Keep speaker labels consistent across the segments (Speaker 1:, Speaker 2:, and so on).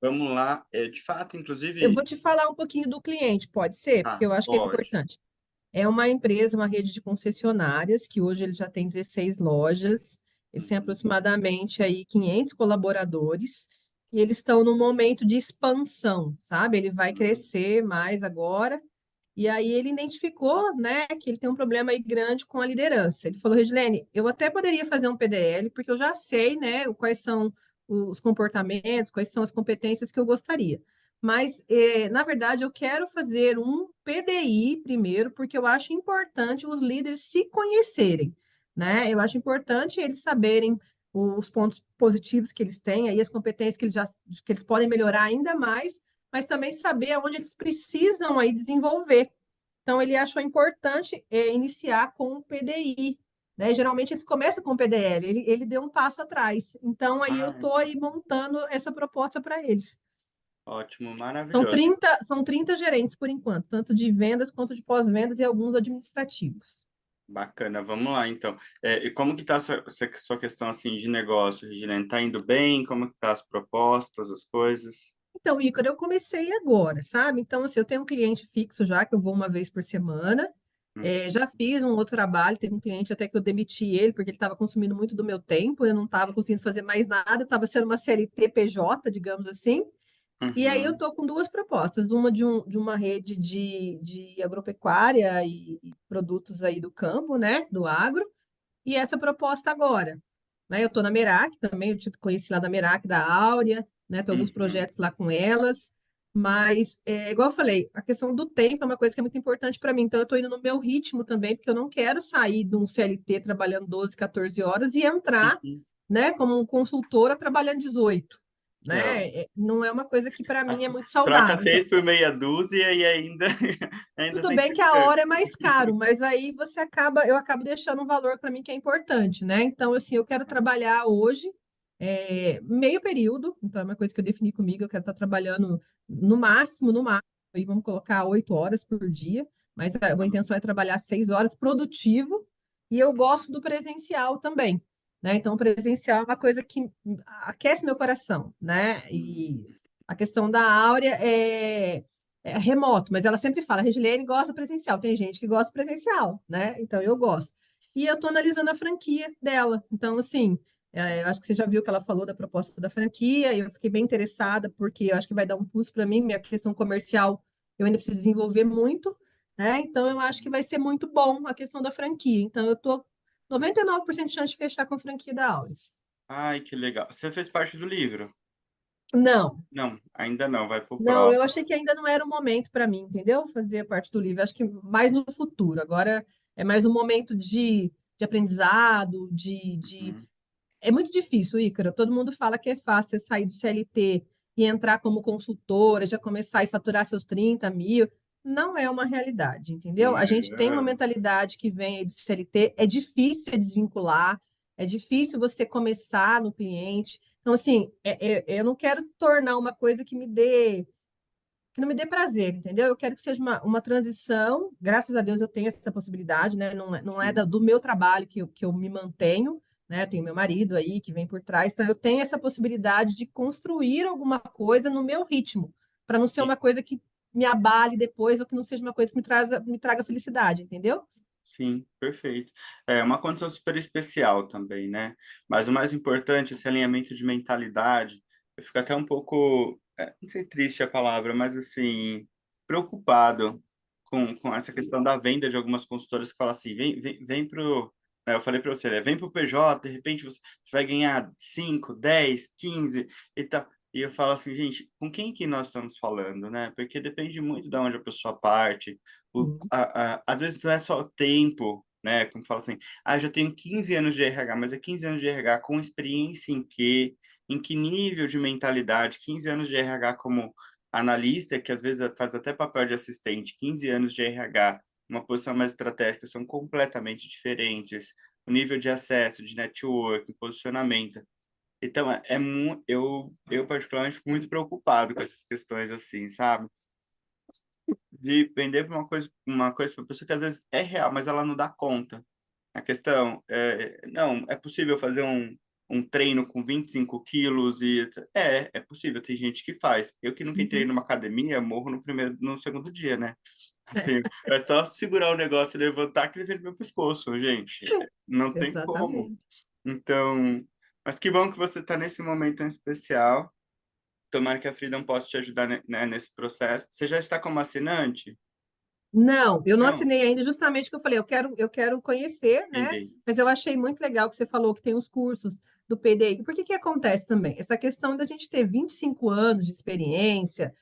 Speaker 1: Vamos lá. De fato,
Speaker 2: Eu
Speaker 1: inclusive,
Speaker 2: vou te falar um pouquinho do cliente, pode ser? Porque
Speaker 1: ah,
Speaker 2: eu acho que é
Speaker 1: pode.
Speaker 2: importante. É uma empresa, uma rede de concessionárias, que hoje ele já tem 16 lojas, eles têm
Speaker 1: Uhum,
Speaker 2: aproximadamente aí 500 colaboradores, e eles estão num momento de expansão, sabe? Ele vai
Speaker 1: uhum,
Speaker 2: crescer mais agora, e aí ele identificou, né, que ele tem um problema aí grande com a liderança. Ele falou, Regiane, eu até poderia fazer um PDL, porque eu já sei, né, quais são os comportamentos, quais são as competências que eu gostaria. Mas, na verdade, eu quero fazer um PDI primeiro, porque eu acho importante os líderes se conhecerem, né? Eu acho importante eles saberem os pontos positivos que eles têm, aí as competências que eles podem melhorar ainda mais, mas também saber aonde eles precisam aí desenvolver. Então, ele achou importante iniciar com o PDI, né? Geralmente eles começam com o PDL, ele deu um passo atrás. Então, aí eu
Speaker 1: ah,
Speaker 2: estou aí montando essa proposta para eles.
Speaker 1: ótimo,
Speaker 2: São
Speaker 1: maravilhoso.
Speaker 2: 30 gerentes por enquanto, tanto de vendas quanto de pós-vendas e alguns administrativos.
Speaker 1: Bacana, vamos lá, então. E como que está essa sua questão, assim, de negócio, Regina? Está indo bem? Como que tá as propostas, as coisas?
Speaker 2: Então, Ícaro, eu comecei agora, sabe? Então, assim, eu tenho um cliente fixo já, que eu vou uma vez por semana.
Speaker 1: Hum,
Speaker 2: Já fiz um outro trabalho, teve um cliente até que eu demiti ele, porque ele estava consumindo muito do meu tempo, eu não estava conseguindo fazer mais nada, estava sendo uma CLT PJ, digamos assim. E aí eu
Speaker 1: Uhum,
Speaker 2: estou com duas propostas, uma de uma rede de agropecuária e produtos aí do campo, né, do agro, e essa proposta agora. Né? Eu estou na Merak também, eu te conheci lá da Merak, da Áurea, né? Tem alguns
Speaker 1: uhum,
Speaker 2: projetos lá com elas, mas, igual eu falei, a questão do tempo é uma coisa que é muito importante para mim, então eu estou indo no meu ritmo também, porque eu não quero sair de um CLT trabalhando 12, 14 horas e entrar,
Speaker 1: uhum.
Speaker 2: né, como consultora trabalhando 18.
Speaker 1: É,
Speaker 2: Né? Não é uma coisa que para
Speaker 1: a-
Speaker 2: mim é muito
Speaker 1: troca
Speaker 2: saudável. Então,
Speaker 1: 6 por meia dúzia e ainda, ainda
Speaker 2: tudo
Speaker 1: sem
Speaker 2: bem
Speaker 1: ser
Speaker 2: que a
Speaker 1: franco.
Speaker 2: hora é mais caro, mas aí eu acabo deixando um valor para mim que é importante, né? Então, assim, eu quero trabalhar hoje meio período, então é uma coisa que eu defini comigo, eu quero estar trabalhando no máximo, aí vamos colocar 8 horas por dia, mas a intenção é trabalhar 6 horas produtivo, e eu gosto do presencial também, né? Então, o presencial é uma coisa que aquece meu coração, né? E a questão da Áurea é remoto, mas ela sempre fala, Regilene gosta presencial. Tem gente que gosta presencial, né? Então eu gosto. E eu estou analisando a franquia dela. Então, assim, eu acho que você já viu que ela falou da proposta da franquia, e eu fiquei bem interessada, porque eu acho que vai dar um plus para mim, minha questão comercial eu ainda preciso desenvolver muito, né? Então eu acho que vai ser muito bom a questão da franquia. Então eu estou 99% de chance de fechar com a franquia da Auris.
Speaker 1: Ai, que legal. Você fez parte do livro?
Speaker 2: Não,
Speaker 1: Não, ainda não, vai pro
Speaker 2: não, eu
Speaker 1: próximo.
Speaker 2: achei que ainda não era o momento para mim, entendeu? Fazer parte do livro. Acho que mais no futuro. Agora é mais um momento de aprendizado,
Speaker 1: Uhum.
Speaker 2: É muito difícil, Ícaro. Todo mundo fala que é fácil você sair do CLT e entrar como consultora, já começar e faturar seus 30 mil. Não é uma realidade, entendeu? A gente tem uma
Speaker 1: Não,
Speaker 2: mentalidade que vem aí do CLT, é difícil desvincular, é difícil você começar no cliente. Então, assim, eu não quero tornar uma coisa que não me dê prazer, entendeu? Eu quero que seja uma transição. Graças a Deus eu tenho essa possibilidade, né? Não é
Speaker 1: sim,
Speaker 2: do meu trabalho que eu me mantenho, né? Tenho meu marido aí que vem por trás, então eu tenho essa possibilidade de construir alguma coisa no meu ritmo, para não ser
Speaker 1: sim,
Speaker 2: uma coisa que me abale depois ou que não seja uma coisa que me traga felicidade, entendeu?
Speaker 1: sim, perfeito. É uma condição super especial também, né? Mas o mais importante, esse alinhamento de mentalidade, eu fico até um pouco, não sei triste a palavra, mas assim, preocupado com essa questão da venda de algumas consultoras que falam assim, vem pro, eu falei para você, né? Vem pro PJ, de repente você vai ganhar 5, 10, 15 e tal. E eu falo assim, gente, com quem que nós estamos falando, né? Porque depende muito de onde a pessoa parte,
Speaker 2: Sim.
Speaker 1: às vezes não é só tempo, né? Como fala assim, eu já tenho 15 anos de RH, mas é 15 anos de RH com experiência em que nível de mentalidade, 15 anos de RH como analista, que às vezes faz até papel de assistente, 15 anos de RH, uma posição mais estratégica, são completamente diferentes. O nível de acesso, de network, posicionamento. Então, eu particularmente fico muito preocupado com essas questões assim, sabe? De vender uma coisa para pessoa que às vezes é real, mas ela não dá conta. A questão é, não, é possível fazer um treino com 25 quilos e... É possível, tem gente que faz. Eu que nunca entrei
Speaker 2: Uhum.
Speaker 1: numa academia, morro no segundo dia, né? Assim, é só segurar o negócio e levantar que ele vem no meu pescoço, gente. Não tem como.
Speaker 2: Exatamente.
Speaker 1: Então, mas que bom que você está nesse momento tão especial. Tomara que a Freedom possa te ajudar, né, nesse processo. Você já está como assinante?
Speaker 2: Não, eu não
Speaker 1: Não,
Speaker 2: assinei ainda, justamente o que eu falei, eu quero conhecer, né?
Speaker 1: entendi.
Speaker 2: Mas eu achei muito legal que você falou que tem os cursos do PDI. Por que que acontece também? Essa questão da gente ter 25 anos de experiência,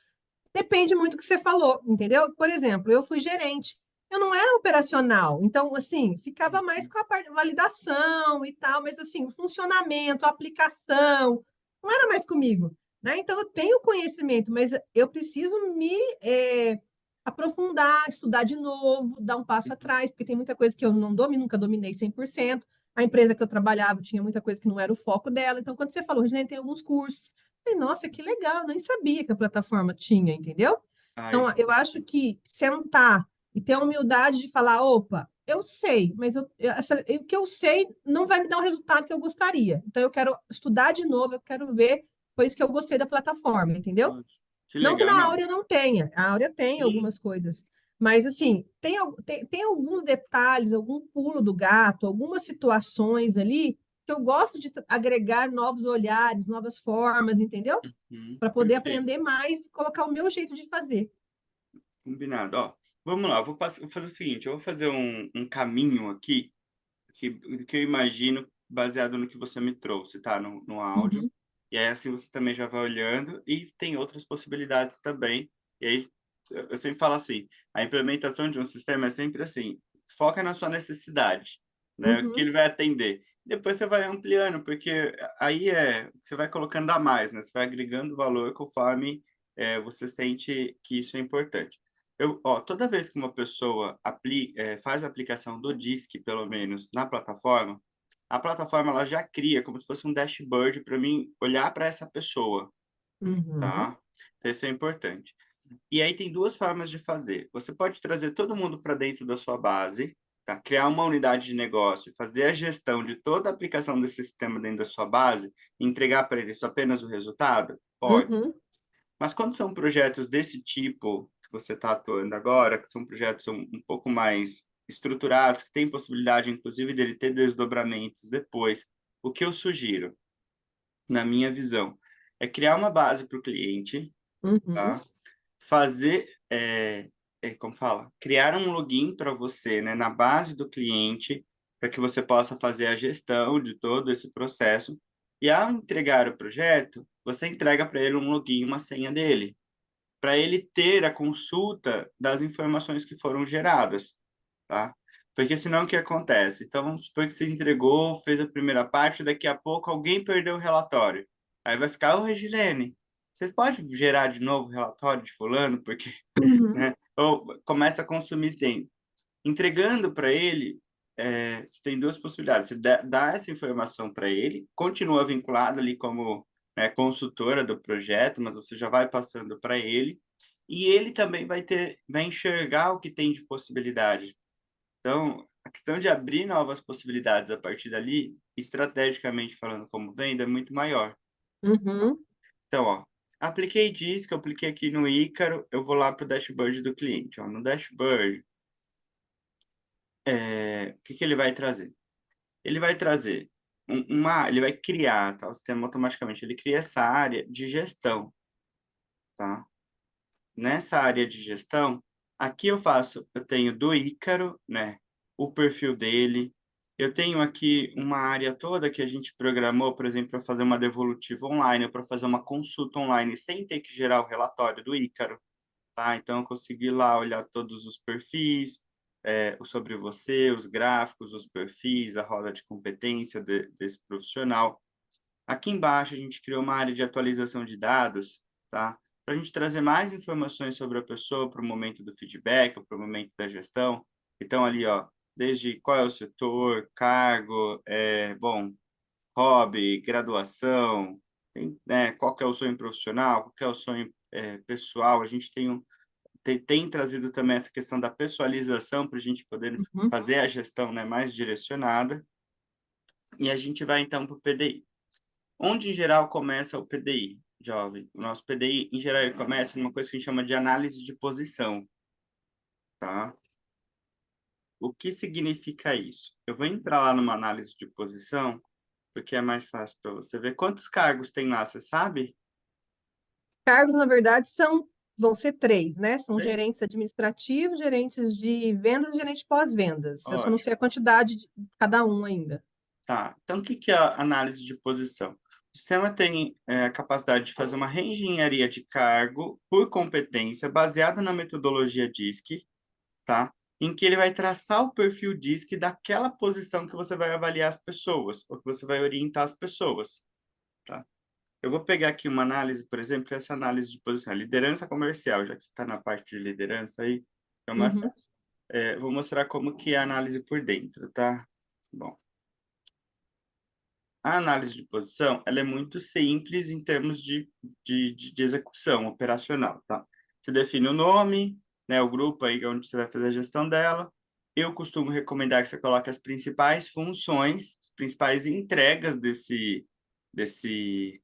Speaker 2: depende muito do que você falou, entendeu? Por exemplo, eu fui gerente, eu não era operacional, então, assim, ficava mais com a parte de validação e tal, mas, assim, o funcionamento, a aplicação, não era mais comigo, né? Então, eu tenho conhecimento, mas eu preciso me aprofundar, estudar de novo, dar um passo atrás, porque tem muita coisa que eu não domino, nunca dominei 100%. A empresa que eu trabalhava tinha muita coisa que não era o foco dela. Então, quando você falou, gente, tem alguns cursos. Falei, nossa, que legal, eu nem sabia que a plataforma tinha, entendeu?
Speaker 1: Ah,
Speaker 2: Então,
Speaker 1: isso.
Speaker 2: eu acho que sentar e ter a humildade de falar, opa, eu sei, mas o que eu sei não vai me dar o resultado que eu gostaria. Então, eu quero estudar de novo, eu quero ver, foi isso que eu gostei da plataforma, entendeu?
Speaker 1: Poxa, que
Speaker 2: Não que
Speaker 1: legal,
Speaker 2: na
Speaker 1: não.
Speaker 2: Áurea não tenha, a Áurea tem
Speaker 1: Sim,
Speaker 2: algumas coisas, mas assim, tem alguns detalhes, algum pulo do gato, algumas situações ali que eu gosto de agregar novos olhares, novas formas, entendeu? Para poder
Speaker 1: perfeito.
Speaker 2: aprender mais e colocar o meu jeito de fazer.
Speaker 1: Combinado. Ó, vamos lá, vou fazer o seguinte, eu vou fazer um caminho aqui que eu imagino baseado no que você me trouxe, tá? No áudio.
Speaker 2: Uhum,
Speaker 1: E aí, assim, você também já vai olhando e tem outras possibilidades também. E aí, eu sempre falo assim, a implementação de um sistema é sempre assim, foca na sua necessidade, né? O que
Speaker 2: uhum,
Speaker 1: ele vai atender. Depois você vai ampliando, porque aí você vai colocando a mais, né? Você vai agregando valor conforme você sente que isso é importante. Toda vez que uma pessoa faz a aplicação do DISC, pelo menos, na plataforma, a plataforma ela já cria como se fosse um dashboard para mim olhar para essa pessoa,
Speaker 2: uhum,
Speaker 1: tá? Então, isso é importante. E aí tem duas formas de fazer. Você pode trazer todo mundo para dentro da sua base, tá? Criar uma unidade de negócio, fazer a gestão de toda a aplicação desse sistema dentro da sua base, e entregar para eles apenas o resultado? Pode.
Speaker 2: uhum,
Speaker 1: Mas quando são projetos desse tipo que você está atuando agora, que são projetos um pouco mais estruturados, que tem possibilidade, inclusive, dele ter desdobramentos depois, o que eu sugiro, na minha visão, é criar uma base para o cliente,
Speaker 2: uhum,
Speaker 1: tá? Fazer, como fala? Criar um login para você, né, na base do cliente, para que você possa fazer a gestão de todo esse processo. E ao entregar o projeto, você entrega para ele um login, uma senha dele para ele ter a consulta das informações que foram geradas, tá? Porque senão o que acontece? Então vamos supor que você entregou, fez a primeira parte, daqui a pouco alguém perdeu o relatório. Aí vai ficar, ô Regilene, você pode gerar de novo o relatório de fulano? Porque,
Speaker 2: uhum,
Speaker 1: né? Ou começa a consumir tempo. Entregando para ele, você tem duas possibilidades. Você dá essa informação para ele, continua vinculado ali como, né, consultora do projeto, mas você já vai passando para ele, e ele também vai enxergar o que tem de possibilidade. Então, a questão de abrir novas possibilidades a partir dali, estrategicamente falando como venda, é muito maior.
Speaker 2: uhum,
Speaker 1: Então, ó, apliquei Disc, eu apliquei aqui no Ícaro, eu vou lá para o dashboard do cliente. Ó, no dashboard, o que que ele vai trazer? Ele vai trazer ele vai criar, tá? O sistema automaticamente, ele cria essa área de gestão, tá? Nessa área de gestão, aqui eu tenho do Ícaro, né? O perfil dele. Eu tenho aqui uma área toda que a gente programou, por exemplo, para fazer uma devolutiva online, ou para fazer uma consulta online, sem ter que gerar o relatório do Ícaro, tá? Então, eu consegui lá olhar todos os perfis, sobre você, os gráficos, os perfis, a roda de competência desse profissional. Aqui embaixo, a gente criou uma área de atualização de dados, tá? Para a gente trazer mais informações sobre a pessoa para o momento do feedback, para o momento da gestão. Então, ali, ó, desde qual é o setor, cargo, bom, hobby, graduação, né, qual que é o sonho profissional, qual que é o sonho pessoal. A gente tem trazido também essa questão da pessoalização para a gente poder
Speaker 2: uhum.
Speaker 1: fazer a gestão, né, mais direcionada. E a gente vai então para o PDI. Onde, em geral, começa o PDI, jovem? O nosso PDI, em geral, ele começa numa coisa que a gente chama de análise de posição, tá? O que significa isso? Eu vou entrar lá numa análise de posição, porque é mais fácil para você ver. Quantos cargos tem lá, você sabe?
Speaker 2: Cargos, na verdade, vão ser três, né? São
Speaker 1: Três?
Speaker 2: gerentes administrativos, gerentes de vendas e gerentes pós-vendas. Eu só não
Speaker 1: Ótimo.
Speaker 2: sei a quantidade de cada um ainda.
Speaker 1: Tá. Então, o que que é a análise de posição? O sistema tem a capacidade de fazer uma reengenharia de cargo por competência baseada na metodologia DISC, tá? Em que ele vai traçar o perfil DISC daquela posição que você vai avaliar as pessoas, ou que você vai orientar as pessoas, tá? Eu vou pegar aqui uma análise, por exemplo, essa análise de posição, liderança comercial, já que você está na parte de liderança aí, é mais
Speaker 2: Uhum,
Speaker 1: fácil. Vou mostrar como que é a análise por dentro, tá? Bom, a análise de posição, ela é muito simples em termos de execução operacional, tá? Você define o nome, né, o grupo aí onde você vai fazer a gestão dela. Eu costumo recomendar que você coloque as principais funções, as principais entregas desse, desse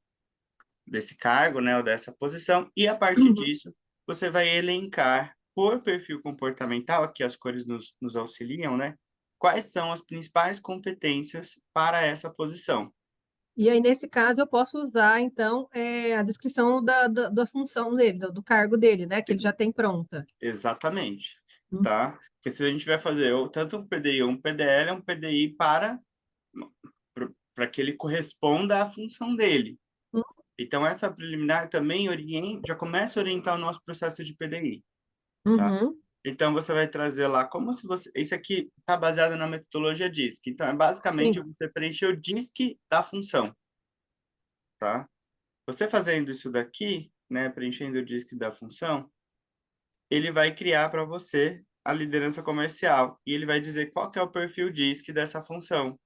Speaker 1: cargo, né, ou dessa posição, e a partir
Speaker 2: uhum.
Speaker 1: disso, você vai elencar por perfil comportamental, aqui as cores nos auxiliam, né? Quais são as principais competências para essa posição.
Speaker 2: E aí, nesse caso, eu posso usar, então, a descrição da função dele, do cargo dele, né? Que ele já tem pronta.
Speaker 1: Exatamente,
Speaker 2: Uhum,
Speaker 1: tá? Porque se a gente vai fazer tanto um PDI ou um PDL, é um PDI para que ele corresponda à função dele. Então, essa preliminar também já começa a orientar o nosso processo de PDI, tá?
Speaker 2: uhum,
Speaker 1: Então, você vai trazer lá como se você... Isso aqui está baseado na metodologia DISC. Então, é basicamente
Speaker 2: sim.
Speaker 1: você preencher o DISC da função, tá? Você fazendo isso daqui, né, preenchendo o DISC da função, ele vai criar para você a liderança comercial e ele vai dizer qual que é o perfil DISC dessa função.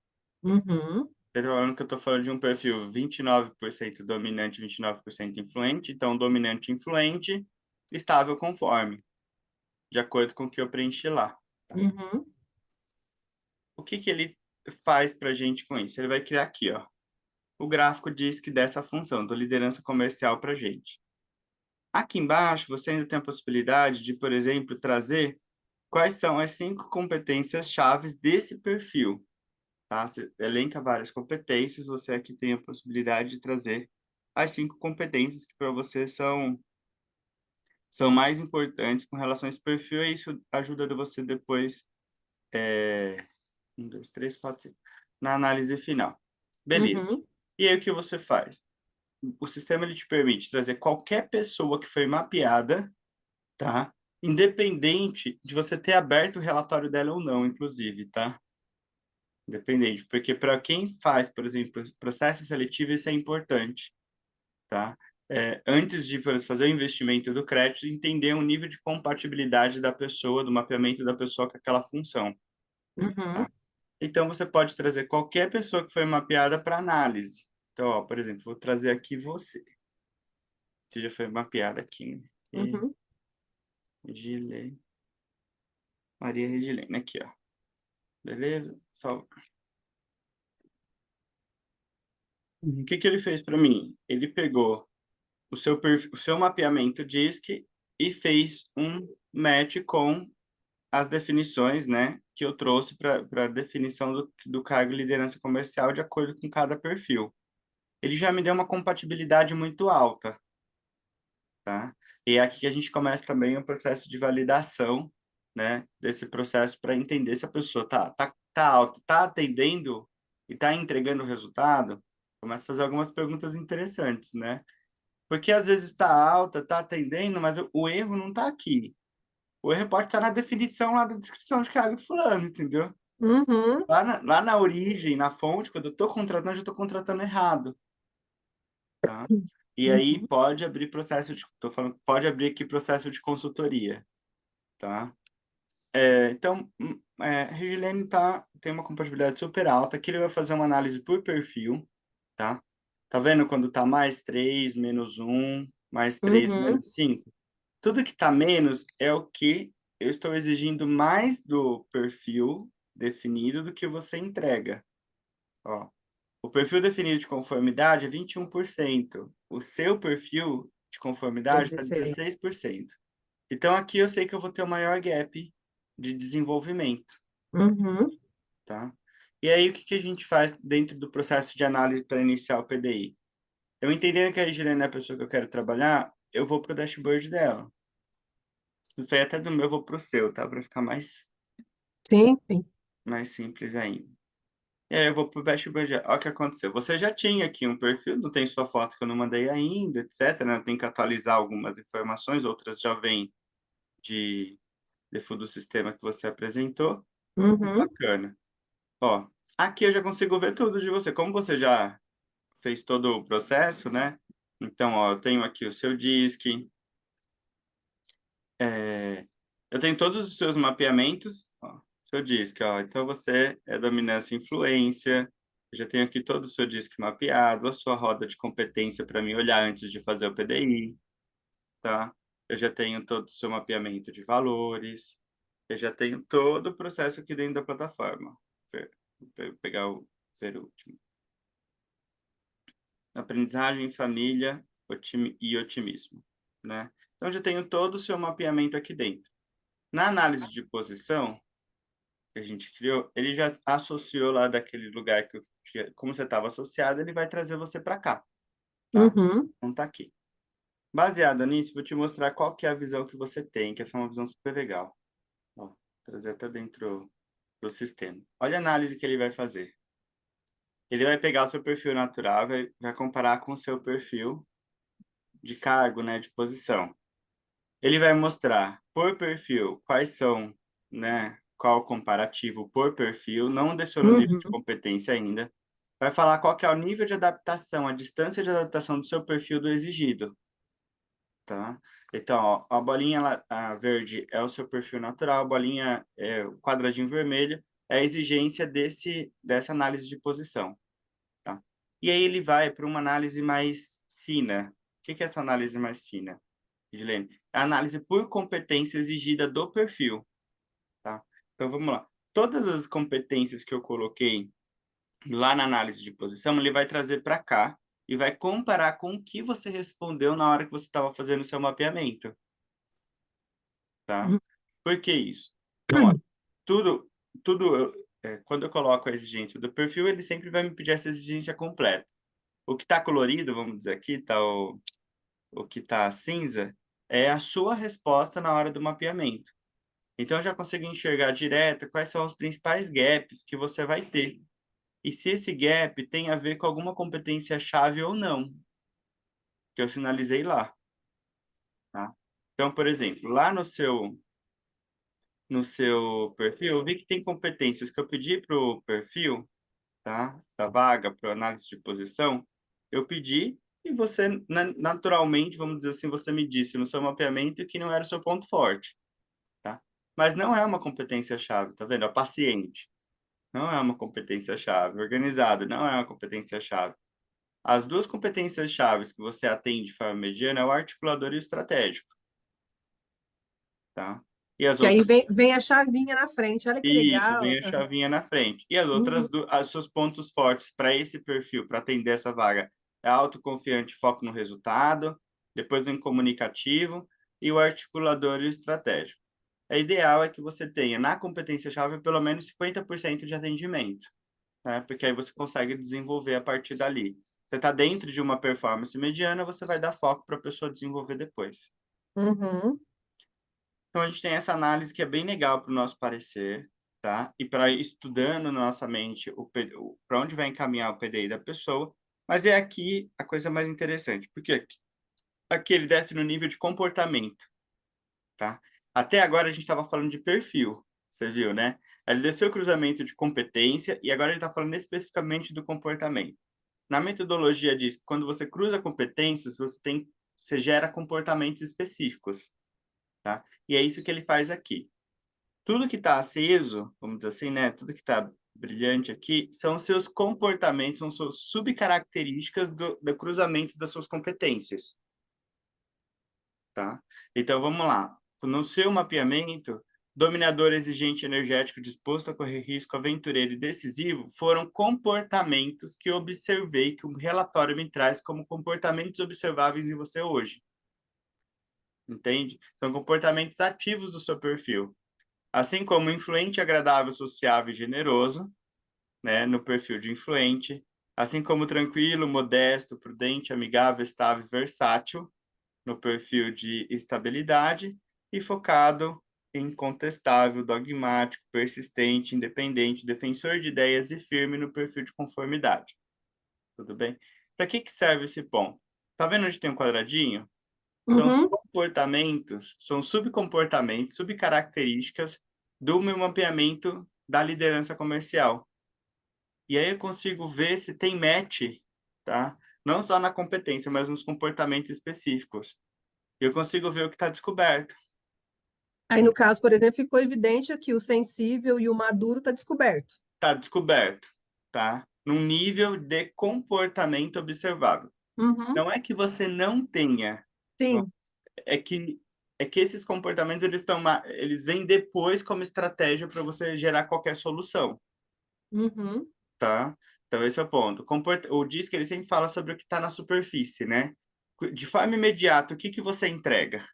Speaker 2: Uhum,
Speaker 1: Eu tô falando que eu estou falando de um perfil 29% dominante, 29% influente, então dominante influente, estável conforme, de acordo com o que eu preenchi lá.
Speaker 2: uhum,
Speaker 1: O que que ele faz para a gente com isso? Ele vai criar aqui, ó, o gráfico DISC dessa função, do liderança comercial para a gente. Aqui embaixo, você ainda tem a possibilidade de, por exemplo, trazer quais são as 5 competências chaves desse perfil, tá? Você elenca várias competências, você aqui tem a possibilidade de trazer as 5 competências que para você são mais importantes com relação a esse perfil, e isso ajuda você depois, 1, 2, 3, 4, 5, na análise final. Beleza.
Speaker 2: uhum,
Speaker 1: E aí o que você faz? O sistema ele te permite trazer qualquer pessoa que foi mapeada, tá? Independente de você ter aberto o relatório dela ou não, inclusive, tá? Independente, porque para quem faz, por exemplo, processo seletivo, isso é importante, tá? Antes de por exemplo, fazer o investimento do crédito, entender o nível de compatibilidade da pessoa, do mapeamento da pessoa com aquela função,
Speaker 2: uhum,
Speaker 1: tá? Então, você pode trazer qualquer pessoa que foi mapeada para análise. Então, ó, por exemplo, vou trazer aqui você, que já foi mapeada aqui, né?
Speaker 2: uhum,
Speaker 1: Regilene, Maria Regilene, aqui, ó. Beleza? Só... O que que ele fez para mim? Ele pegou o seu mapeamento DISC e fez um match com as definições, né, que eu trouxe para a definição do cargo de liderança comercial de acordo com cada perfil. Ele já me deu uma compatibilidade muito alta, tá? E é aqui que a gente começa também o processo de validação, né, desse processo para entender se a pessoa tá alto, tá atendendo e tá entregando o resultado. Começa a fazer algumas perguntas interessantes, né? Porque às vezes está alta, está atendendo, mas o erro não está aqui. O erro pode estar na definição lá da descrição de cargo do fulano, entendeu?
Speaker 2: uhum,
Speaker 1: Lá na origem, na fonte, quando eu estou contratando, eu já estou contratando errado, tá? E aí
Speaker 2: uhum,
Speaker 1: pode abrir processo de, tô falando, pode abrir aqui processo de consultoria, tá? Então, Regilene tem uma compatibilidade super alta, aqui ele vai fazer uma análise por perfil, tá? Tá vendo quando tá mais 3 menos um mais 3
Speaker 2: uhum,
Speaker 1: menos 5? Tudo que está menos é o que eu estou exigindo mais do perfil definido do que você entrega. Ó, O perfil definido de conformidade é 21%. O seu perfil de
Speaker 2: É
Speaker 1: conformidade está
Speaker 2: 16.
Speaker 1: 16%. Então, aqui eu sei que eu vou ter o maior gap de desenvolvimento,
Speaker 2: Uhum.
Speaker 1: tá? E aí, o que que a gente faz dentro do processo de análise para iniciar o PDI? Eu entendendo que a Regilene é a pessoa que eu quero trabalhar, eu vou para o dashboard dela. Isso aí até do meu eu vou para o seu, tá? Para ficar
Speaker 2: Sim, sim.
Speaker 1: mais simples ainda. E aí eu vou para o dashboard. Olha o que aconteceu. Você já tinha aqui um perfil, não tem sua foto que eu não mandei ainda, etc, né? Tem que atualizar algumas informações, outras já vêm de default do sistema que você apresentou.
Speaker 2: Uhum.
Speaker 1: Bacana. Ó, aqui eu já consigo ver tudo de você. Como você já fez todo o processo, né? Então, ó, eu tenho aqui o seu DISC, eu tenho todos os seus mapeamentos, ó, seu DISC, ó. Então, você é dominância e influência. Eu já tenho aqui todo o seu DISC mapeado, a sua roda de competência para mim olhar antes de fazer o PDI, tá? Eu já tenho todo o seu mapeamento de valores. Eu já tenho todo o processo aqui dentro da plataforma. Vou pegar o ver último. Aprendizagem, família, e otimismo, né? Então, já tenho todo o seu mapeamento aqui dentro. Na análise de posição que a gente criou, ele já associou lá daquele lugar que como você estava associado, ele vai trazer você para cá, tá?
Speaker 2: Uhum.
Speaker 1: Então, tá aqui. Baseado nisso, vou te mostrar qual que é a visão que você tem, que essa é uma visão super legal. Ó, trazer até dentro do sistema. Olha a análise que ele vai fazer. Ele vai pegar o seu perfil natural, vai comparar com o seu perfil de cargo, né, de posição. Ele vai mostrar por perfil quais são, né, qual o comparativo por perfil, não desceu no nível de
Speaker 2: Uhum.
Speaker 1: competência ainda. Vai falar qual que é o nível de adaptação, a distância de adaptação do seu perfil do exigido, tá? Então, ó, a bolinha a verde é o seu perfil natural, a bolinha, o quadradinho vermelho é a exigência dessa análise de posição, tá? E aí ele vai para uma análise mais fina. O que que é essa análise mais fina, Edilene? É a análise por competência exigida do perfil, tá? Então, vamos lá. Todas as competências que eu coloquei lá na análise de posição, ele vai trazer para cá e vai comparar com o que você respondeu na hora que você estava fazendo o seu mapeamento, tá? Por que isso? Então, ó,
Speaker 2: Uhum.
Speaker 1: tudo, quando eu coloco a exigência do perfil, ele sempre vai me pedir essa exigência completa. O que está colorido, vamos dizer aqui, tá o que está cinza, é a sua resposta na hora do mapeamento. Então, eu já consigo enxergar direto quais são os principais gaps que você vai ter. E se esse gap tem a ver com alguma competência-chave ou não, que eu sinalizei lá, tá? Então, por exemplo, lá no seu perfil, eu vi que tem competências que eu pedi para o perfil, tá? Da vaga, para análise de posição, eu pedi e você, naturalmente, vamos dizer assim, você me disse no seu mapeamento que não era o seu ponto forte, tá? Mas não é uma competência-chave, tá vendo? É paciente. Não é uma competência-chave. Organizado não é uma competência-chave. As duas competências-chaves que você atende de forma mediana é o articulador e o estratégico, tá? E as
Speaker 2: Que aí
Speaker 1: outras,
Speaker 2: vem a chavinha na frente. Olha que
Speaker 1: isso,
Speaker 2: legal.
Speaker 1: vem a chavinha na frente. E as
Speaker 2: Uhum.
Speaker 1: outras, os seus pontos fortes para esse perfil, para atender essa vaga, é autoconfiante, foco no resultado, depois vem comunicativo e o articulador e o estratégico. É ideal é que você tenha na competência-chave pelo menos 50% de atendimento, né? Porque aí você consegue desenvolver a partir dali. Você está dentro de uma performance mediana, você vai dar foco para a pessoa desenvolver depois.
Speaker 2: Uhum.
Speaker 1: Então, a gente tem essa análise que é bem legal para o nosso parecer, tá? E para ir estudando na nossa mente para onde vai encaminhar o PDI da pessoa. Mas é aqui a coisa mais interessante, porque aqui ele desce no nível de comportamento, tá? Até agora a gente estava falando de perfil, você viu, né? Ele desceu o cruzamento de competência e agora ele está falando especificamente do comportamento. Na metodologia diz que quando você cruza competências, você gera comportamentos específicos, tá? E é isso que ele faz aqui. Tudo que está aceso, vamos dizer assim, né? Tudo que está brilhante aqui são os seus comportamentos, são suas subcaracterísticas do cruzamento das suas competências, tá? Então, vamos lá. No seu mapeamento, dominador, exigente, energético, disposto a correr risco, aventureiro e decisivo foram comportamentos que observei, que o relatório me traz como comportamentos observáveis em você hoje. Entende? São comportamentos ativos do seu perfil. Assim como influente, agradável, sociável e generoso, né, no perfil de influente. Assim como tranquilo, modesto, prudente, amigável, estável e versátil, no perfil de estabilidade. E focado, incontestável, dogmático, persistente, independente, defensor de ideias e firme no perfil de conformidade. Tudo bem? Para que serve esse ponto? Tá vendo onde tem um quadradinho? São os
Speaker 2: Uhum.
Speaker 1: comportamentos, são subcomportamentos, subcaracterísticas do meu mapeamento da liderança comercial. E aí eu consigo ver se tem match, tá? Não só na competência, mas nos comportamentos específicos. Eu consigo ver o que está descoberto.
Speaker 2: Aí, no caso, por exemplo, ficou evidente que o sensível e o maduro está descoberto.
Speaker 1: Está descoberto, tá? Num nível de comportamento observável.
Speaker 2: Uhum.
Speaker 1: Não é que você não tenha,
Speaker 2: Sim.
Speaker 1: é que esses comportamentos eles vêm depois como estratégia para você gerar qualquer solução,
Speaker 2: Uhum.
Speaker 1: tá? Então esse é o ponto. O DISC ele sempre fala sobre o que está na superfície, né? De forma imediata, o que que você entrega?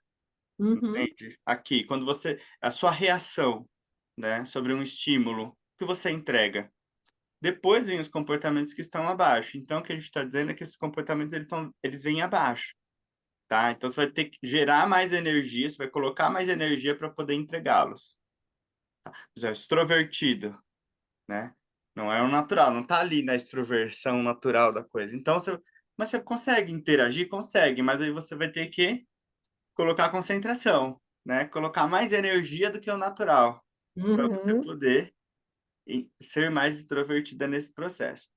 Speaker 2: Uhum.
Speaker 1: Entende? Aqui, quando você a sua reação, né, sobre um estímulo, o que você entrega? Depois vem os comportamentos que estão abaixo. Então, o que a gente está dizendo é que esses comportamentos eles vêm abaixo, tá? Então, você vai ter que gerar mais energia, você vai colocar mais energia para poder entregá-los. Você é extrovertido, né? Não é o natural, não está ali na extroversão natural da coisa. Então, mas você consegue interagir? Consegue, mas aí você vai ter que colocar concentração, né? Colocar mais energia do que o natural, para você
Speaker 2: Uhum.
Speaker 1: poder ser mais extrovertida nesse processo.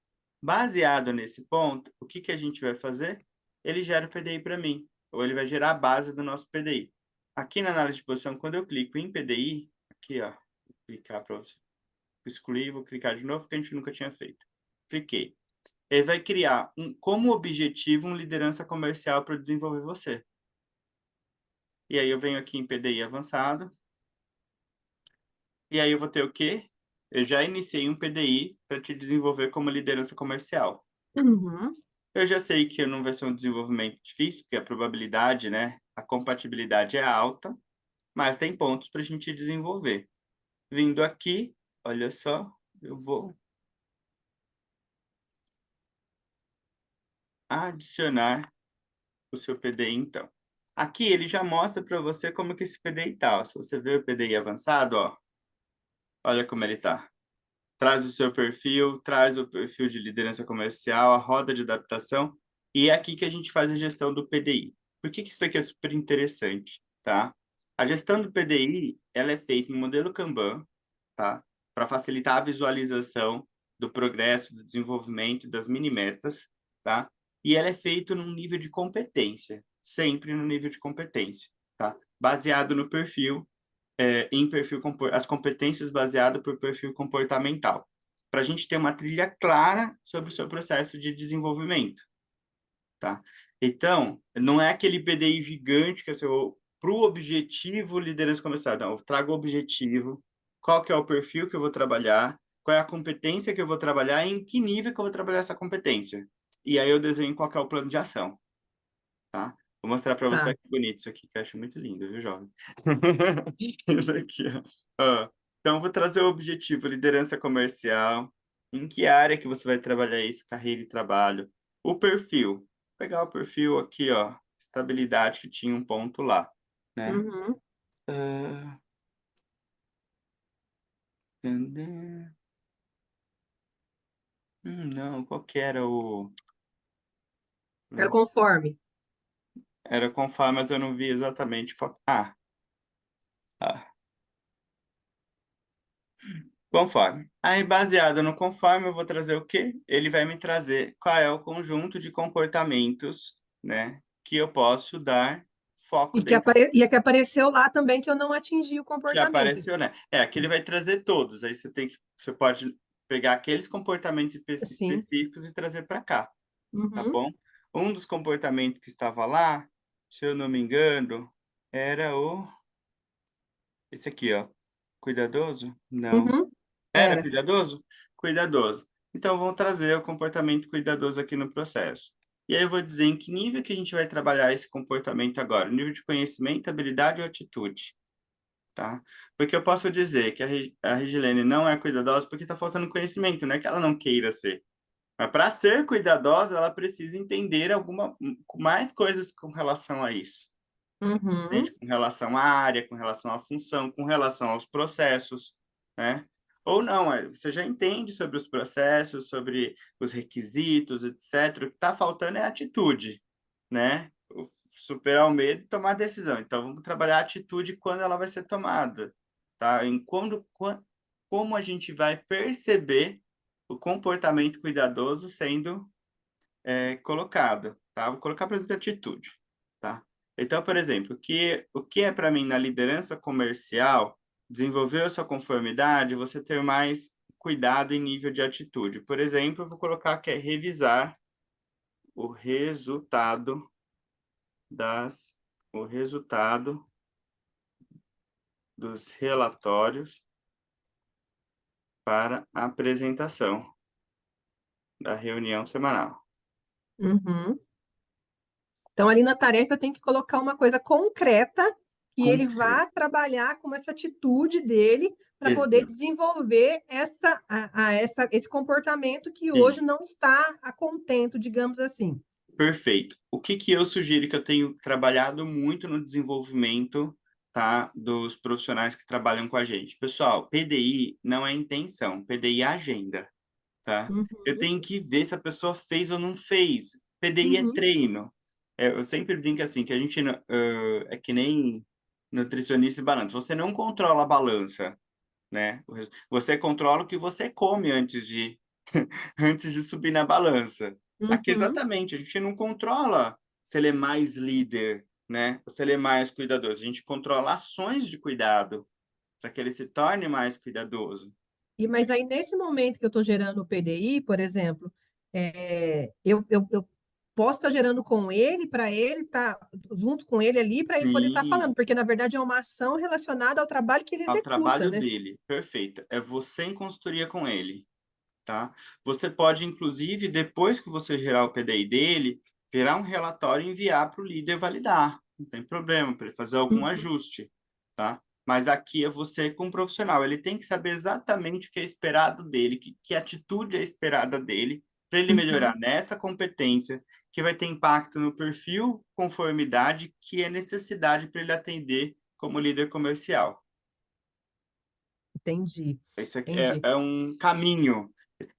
Speaker 1: Baseado nesse ponto, o que que a gente vai fazer? Ele gera o PDI para mim, ou ele vai gerar a base do nosso PDI. Aqui na análise de posição, quando eu clico em PDI, aqui, ó, vou clicar para você excluir, vou clicar de novo, porque a gente nunca tinha feito. Cliquei. Ele vai criar como objetivo liderança comercial para desenvolver você. E aí eu venho aqui em PDI avançado, e aí eu vou ter o quê? Eu já iniciei um PDI para te desenvolver como liderança comercial.
Speaker 2: Uhum.
Speaker 1: Eu já sei que não vai ser um desenvolvimento difícil, porque a probabilidade, né, a compatibilidade é alta, mas tem pontos para a gente desenvolver. Vindo aqui, olha só, eu vou adicionar o seu PDI, então. Aqui ele já mostra para você como que esse PDI está. Se você ver o PDI avançado, ó, olha como ele está. Traz o seu perfil, traz o perfil de liderança comercial, a roda de adaptação, e é aqui que a gente faz a gestão do PDI. Por que que isso aqui é super interessante, tá? A gestão do PDI, ela é feita em modelo Kanban, tá? Para facilitar a visualização do progresso, do desenvolvimento das mini metas, tá? E ela é feita num nível de competência, sempre no nível de competência, tá? Baseado no perfil em perfil as competências baseadas por perfil comportamental, para a gente ter uma trilha clara sobre o seu processo de desenvolvimento, tá? Então, não é aquele PDI gigante que é seu para o objetivo liderança comercial, não, eu trago o objetivo, qual que é o perfil que eu vou trabalhar, qual é a competência que eu vou trabalhar e em que nível que eu vou trabalhar essa competência. E aí eu desenho qual que é o plano de ação, tá? Vou mostrar para você
Speaker 2: Tá.
Speaker 1: que bonito isso aqui, que eu acho muito lindo, viu, jovem? Isso aqui, ó. Ó. Então, vou trazer o objetivo, liderança comercial. Em que área que você vai trabalhar isso? Carreira e trabalho. O perfil. Vou pegar o perfil aqui, ó. Estabilidade, que tinha um ponto lá, né?
Speaker 2: Uhum.
Speaker 1: Ah, cadê? Não, qual que era o...
Speaker 2: Era conforme.
Speaker 1: Era conforme, mas eu não vi exatamente qual... Ah. Conforme. Aí, baseado no conforme, eu vou trazer o quê? Ele vai me trazer qual é o conjunto de comportamentos, né, que eu posso dar foco dentro
Speaker 2: E a que apareceu lá também que eu não atingi o
Speaker 1: que
Speaker 2: comportamento.
Speaker 1: apareceu, né? Aqui ele vai trazer todos. Aí você pode pegar aqueles comportamentos
Speaker 2: Sim.
Speaker 1: específicos e trazer para cá, tá
Speaker 2: Uhum.
Speaker 1: bom? Um dos comportamentos que estava lá, se eu não me engano, era esse aqui, ó. Cuidadoso? Não.
Speaker 2: Uhum,
Speaker 1: Era
Speaker 2: era.
Speaker 1: cuidadoso? Cuidadoso. Então, vamos trazer o comportamento cuidadoso aqui no processo. E aí eu vou dizer em que nível que a gente vai trabalhar esse comportamento agora. Nível de conhecimento, habilidade ou atitude, tá? Porque eu posso dizer que a Regilene não é cuidadosa porque está faltando conhecimento, não é que ela não queira ser. Mas para ser cuidadosa, ela precisa entender mais coisas com relação a isso.
Speaker 2: Uhum,
Speaker 1: Entende? Com relação à área, com relação à função, com relação aos processos, né? Ou não, você já entende sobre os processos, sobre os requisitos, etc. O que está faltando é atitude, né? Superar o medo e tomar a decisão. Então, vamos trabalhar a atitude quando ela vai ser tomada, tá? Como a gente vai perceber o comportamento cuidadoso sendo colocado, tá? Vou colocar, por exemplo, atitude, tá? Então, por exemplo, o que é para mim na liderança comercial, desenvolver a sua conformidade, você ter mais cuidado em nível de atitude. Por exemplo, eu vou colocar que é revisar o resultado das, o resultado dos relatórios para apresentação da reunião semanal.
Speaker 2: uhum. Então, ali na tarefa tem que colocar uma coisa concreta que ele
Speaker 1: Concreto.
Speaker 2: vá trabalhar com essa atitude dele para poder
Speaker 1: Exato.
Speaker 2: desenvolver esse comportamento que hoje não está a contento, digamos assim.
Speaker 1: Perfeito. O que que eu sugiro que eu tenho trabalhado muito no desenvolvimento, tá, dos profissionais que trabalham com a gente? Pessoal, PDI não é intenção, PDI é agenda, tá? Eu
Speaker 2: Uhum,
Speaker 1: tenho que ver se a pessoa fez ou não fez. PDI é
Speaker 2: uhum,
Speaker 1: treino. Eu sempre brinco assim, que a gente é que nem nutricionista e balança. Você não controla a balança, né? Você controla o que você come antes de subir na balança. Aqui,
Speaker 2: uhum.
Speaker 1: exatamente, a gente não controla se ele é mais líder, né? Ou se ele é mais cuidadoso. A gente controla ações de cuidado para que ele se torne mais cuidadoso.
Speaker 2: Mas aí, nesse momento que eu estou gerando o PDI, por exemplo, eu posso estar gerando com ele, para ele estar junto com ele ali, para ele poder estar
Speaker 1: Sim,
Speaker 2: falando, porque na verdade é uma ação relacionada ao trabalho que ele
Speaker 1: ao
Speaker 2: executa,
Speaker 1: trabalho
Speaker 2: né?
Speaker 1: dele. Perfeito. É você em consultoria com ele, tá? Você pode, inclusive, depois que você gerar o PDI dele, gerar um relatório e enviar para o líder validar. Não tem problema, para ele fazer algum
Speaker 2: Uhum,
Speaker 1: ajuste, tá? Mas aqui é você com o profissional. Ele tem que saber exatamente o que é esperado dele, que atitude é esperada dele, para ele melhorar
Speaker 2: uhum,
Speaker 1: nessa competência, que vai ter impacto no perfil conformidade, que é necessidade para ele atender como líder comercial.
Speaker 2: entendi,
Speaker 1: Isso aqui é,
Speaker 2: entendi.
Speaker 1: é um caminho.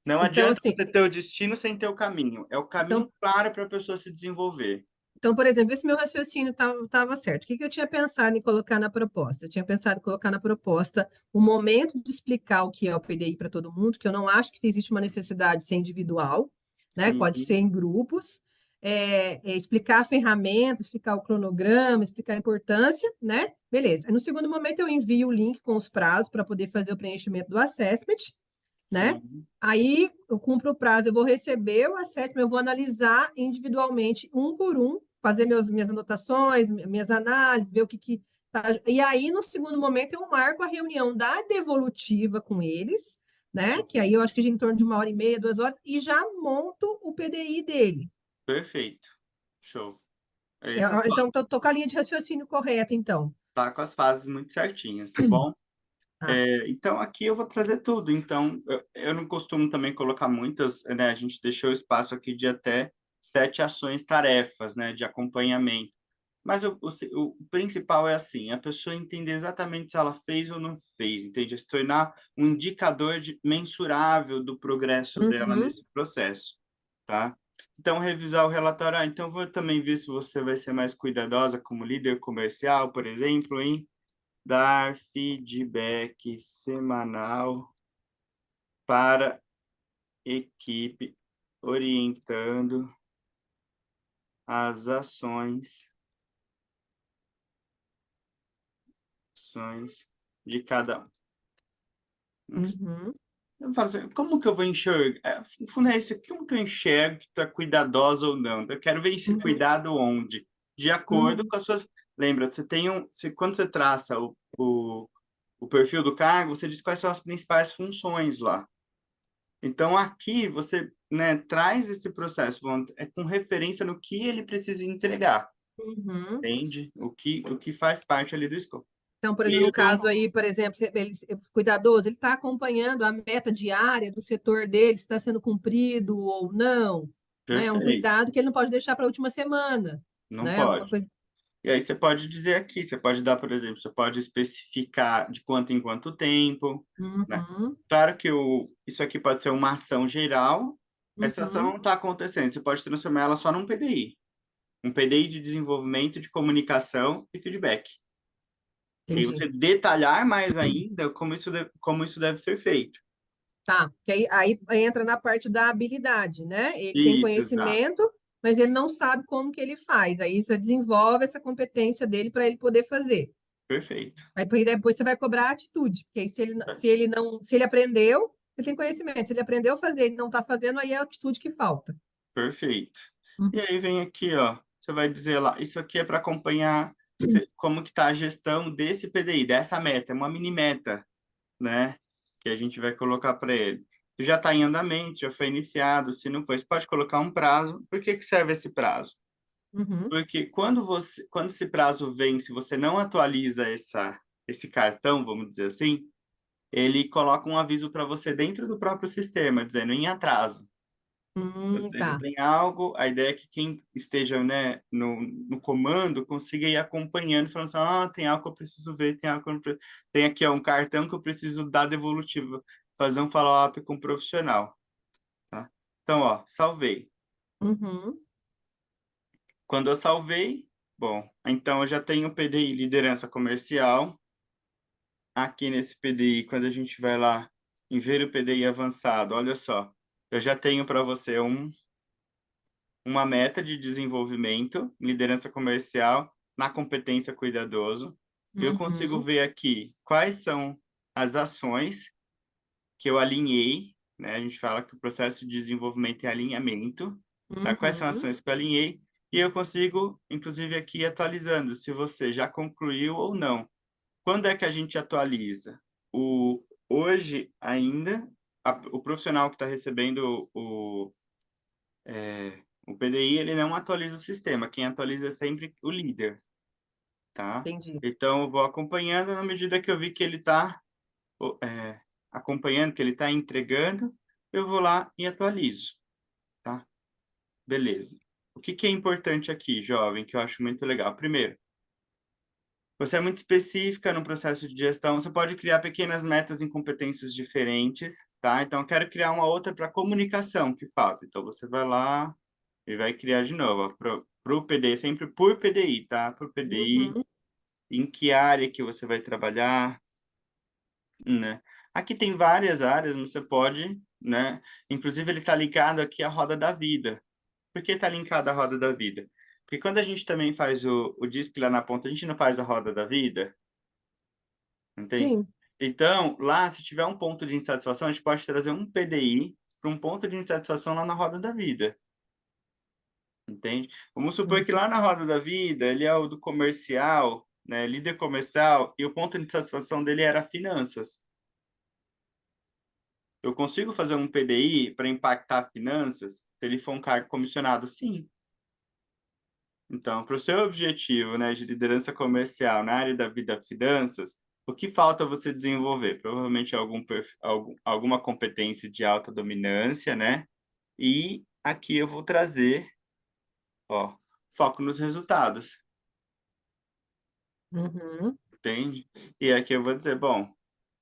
Speaker 1: Não
Speaker 2: Então,
Speaker 1: adianta
Speaker 2: assim,
Speaker 1: você ter o destino sem ter o caminho. É o caminho
Speaker 2: então,
Speaker 1: claro para a pessoa se desenvolver.
Speaker 2: Então, por exemplo, esse meu raciocínio estava certo. O que que eu tinha pensado em colocar na proposta? Eu tinha pensado em colocar na proposta o momento de explicar o que é o PDI para todo mundo, que eu não acho que existe uma necessidade de ser individual, né? Pode ser
Speaker 1: Sim,
Speaker 2: em grupos. Explicar a ferramenta, explicar o cronograma, explicar a importância, né? Beleza. Aí, no segundo momento, eu envio o link com os prazos para poder fazer o preenchimento do assessment, né?
Speaker 1: sim,
Speaker 2: Aí eu cumpro o prazo, eu vou receber o assessment, eu vou analisar individualmente, um por um, fazer minhas anotações, minhas análises, ver o que tá. E aí, no segundo momento, eu marco a reunião da devolutiva com eles, né? Que aí eu acho que de em torno de 1 hora e meia, 2 horas, e já monto o PDI dele.
Speaker 1: perfeito. Show. Essas só.
Speaker 2: Então, tô com a linha de raciocínio correta, então.
Speaker 1: Tá com as fases muito certinhas, tá bom?
Speaker 2: Tá.
Speaker 1: Então, aqui eu vou trazer tudo. Então, eu não costumo também colocar muitas, né? A gente deixou espaço aqui de até 7 ações, tarefas, né? De acompanhamento. Mas o principal é assim, a pessoa entender exatamente se ela fez ou não fez, entende? Se tornar um indicador mensurável do progresso dela
Speaker 2: Uhum.
Speaker 1: nesse processo, tá? Então, revisar o relatório. Então, vou também ver se você vai ser mais cuidadosa como líder comercial, por exemplo, em dar feedback semanal para equipe, orientando as ações de cada um.
Speaker 2: Uhum.
Speaker 1: Eu falo assim, como que eu vou enxergar? No fundo é isso, como que eu enxergo que está cuidadosa ou não? Eu quero ver esse
Speaker 2: Uhum.
Speaker 1: cuidado onde? De acordo
Speaker 2: Uhum.
Speaker 1: com as suas... Lembra, quando você traça o perfil do cargo, você diz quais são as principais funções lá. Então, aqui você, né, traz esse processo com referência no que ele precisa entregar,
Speaker 2: Uhum.
Speaker 1: entende? O que faz parte ali do escopo.
Speaker 2: Então, por
Speaker 1: E
Speaker 2: exemplo, no
Speaker 1: eu dou
Speaker 2: caso aí, por exemplo, cuidadoso, ele está acompanhando a meta diária do setor dele, se está sendo cumprido ou não, né? É um
Speaker 1: perfeito,
Speaker 2: cuidado que ele não pode deixar para a última semana,
Speaker 1: não
Speaker 2: né? Alguma
Speaker 1: pode.
Speaker 2: coisa.
Speaker 1: E aí você pode dizer aqui, você pode dar, por exemplo, você pode especificar de quanto em quanto tempo, né?
Speaker 2: Uhum,
Speaker 1: Claro que isso aqui pode ser uma ação geral, essa ação
Speaker 2: uhum,
Speaker 1: não está acontecendo, você pode transformar ela só num PDI, um PDI de desenvolvimento de comunicação e feedback. E aí
Speaker 2: entendi.
Speaker 1: você detalhar mais ainda como isso deve ser feito.
Speaker 2: Tá, que aí entra na parte da habilidade, né? Ele tem
Speaker 1: Isso, exato.
Speaker 2: conhecimento, mas ele não sabe como que ele faz. Aí você desenvolve essa competência dele para ele poder fazer.
Speaker 1: Perfeito.
Speaker 2: Aí depois você vai cobrar a atitude, porque aí se ele aprendeu, ele tem conhecimento. Se ele aprendeu a fazer, ele não está fazendo, aí é a atitude que falta.
Speaker 1: Perfeito. E
Speaker 2: Uhum.
Speaker 1: aí vem aqui, ó, você vai dizer lá, isso aqui é para acompanhar como que está a gestão desse PDI, dessa meta, é uma mini meta, né? Que a gente vai colocar para ele. Se já está em andamento, já foi iniciado, se não foi, você pode colocar um prazo. Por que que serve esse prazo?
Speaker 2: Uhum.
Speaker 1: Porque quando esse prazo vem, se você não atualiza esse cartão, vamos dizer assim, ele coloca um aviso para você dentro do próprio sistema, dizendo em atraso. Ou seja,
Speaker 2: Tá.
Speaker 1: tem algo, a ideia é que quem esteja, né, no comando consiga ir acompanhando, falando assim, ah, tem algo que eu preciso ver, tem algo que eu não tem aqui ó, um cartão que eu preciso dar devolutivo, fazer um follow-up com o profissional, tá? Então, ó, salvei.
Speaker 2: Uhum.
Speaker 1: Quando eu salvei, bom, então eu já tenho o PDI liderança comercial. Aqui nesse PDI, quando a gente vai lá em ver o PDI avançado, olha só, eu já tenho para você uma meta de desenvolvimento, liderança comercial, na competência cuidadoso. Eu consigo
Speaker 2: Uhum.
Speaker 1: ver aqui quais são as ações que eu alinhei, né? A gente fala que o processo de desenvolvimento é alinhamento, tá? Quais são as
Speaker 2: Uhum.
Speaker 1: ações que eu alinhei? E eu consigo, inclusive, aqui atualizando se você já concluiu ou não. Quando é que a gente atualiza? Hoje ainda, o profissional que está recebendo o PDI, ele não atualiza o sistema. Quem atualiza é sempre o líder, tá?
Speaker 2: Entendi.
Speaker 1: Então, eu vou acompanhando na medida que eu vi que ele está acompanhando, que ele está entregando, eu vou lá e atualizo, tá? Beleza. O que que é importante aqui, jovem, que eu acho muito legal? Primeiro, você é muito específica no processo de gestão, você pode criar pequenas metas em competências diferentes, tá? Então, eu quero criar uma outra para comunicação que falta. Então, você vai lá e vai criar de novo, para o PDI, sempre por PDI, tá? Por PDI,
Speaker 2: Uhum.
Speaker 1: em que área que você vai trabalhar, né? Aqui tem várias áreas, você pode, né? Inclusive, ele está ligado aqui à roda da vida. Por que está linkado à roda da vida? Porque quando a gente também faz o disque lá na ponta, a gente não faz a roda da vida, entende?
Speaker 2: Sim.
Speaker 1: Então, lá, se tiver um ponto de insatisfação, a gente pode trazer um PDI para um ponto de insatisfação lá na roda da vida, entende? Vamos supor que lá na roda da vida, ele é o do comercial, né, líder comercial, e o ponto de insatisfação dele era finanças. Eu consigo fazer um PDI para impactar finanças se ele for um cargo comissionado? Sim. Então, para o seu objetivo, né, de liderança comercial na área da vida finanças, o que falta você desenvolver? Provavelmente alguma competência de alta dominância, né? E aqui eu vou trazer, ó, foco nos resultados,
Speaker 2: Uhum.
Speaker 1: entende? E aqui eu vou dizer, bom,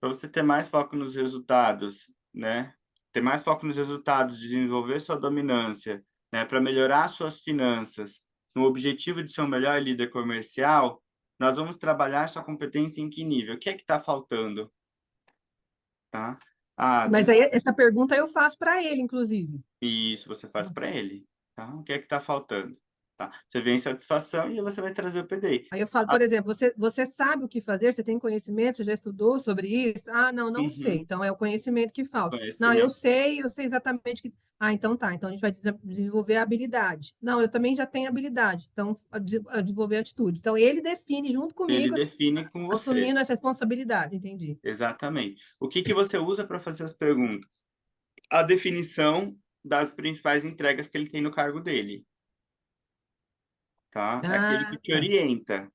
Speaker 1: para você ter mais foco nos resultados, né? Ter mais foco nos resultados, desenvolver sua dominância, né? Para melhorar suas finanças, no objetivo de ser o melhor líder comercial, nós vamos trabalhar sua competência em que nível? O que é que está faltando, tá? Ah,
Speaker 2: Mas aí essa pergunta eu faço para ele, inclusive.
Speaker 1: isso você faz para ele, tá? O que é que está faltando? tá? Você vê a insatisfação e aí você vai trazer o PDI.
Speaker 2: Aí eu falo,
Speaker 1: Ah,
Speaker 2: por exemplo, você sabe o que fazer? Você tem conhecimento? Você já estudou sobre isso? Ah, não, não sei.
Speaker 1: uhum,
Speaker 2: Então é o conhecimento que falta. Não,
Speaker 1: conhecimento.
Speaker 2: eu sei exatamente que. Ah, então tá. Então a gente vai desenvolver a habilidade. Não, eu também já tenho habilidade. Então, a desenvolver a atitude. Então ele define junto
Speaker 1: Ele
Speaker 2: comigo,
Speaker 1: define com você.
Speaker 2: assumindo essa responsabilidade, entendi.
Speaker 1: Exatamente. O que que você usa para fazer as perguntas? A definição das principais entregas que ele tem no cargo dele, tá? É aquele que
Speaker 2: Ah,
Speaker 1: te
Speaker 2: tá.
Speaker 1: orienta.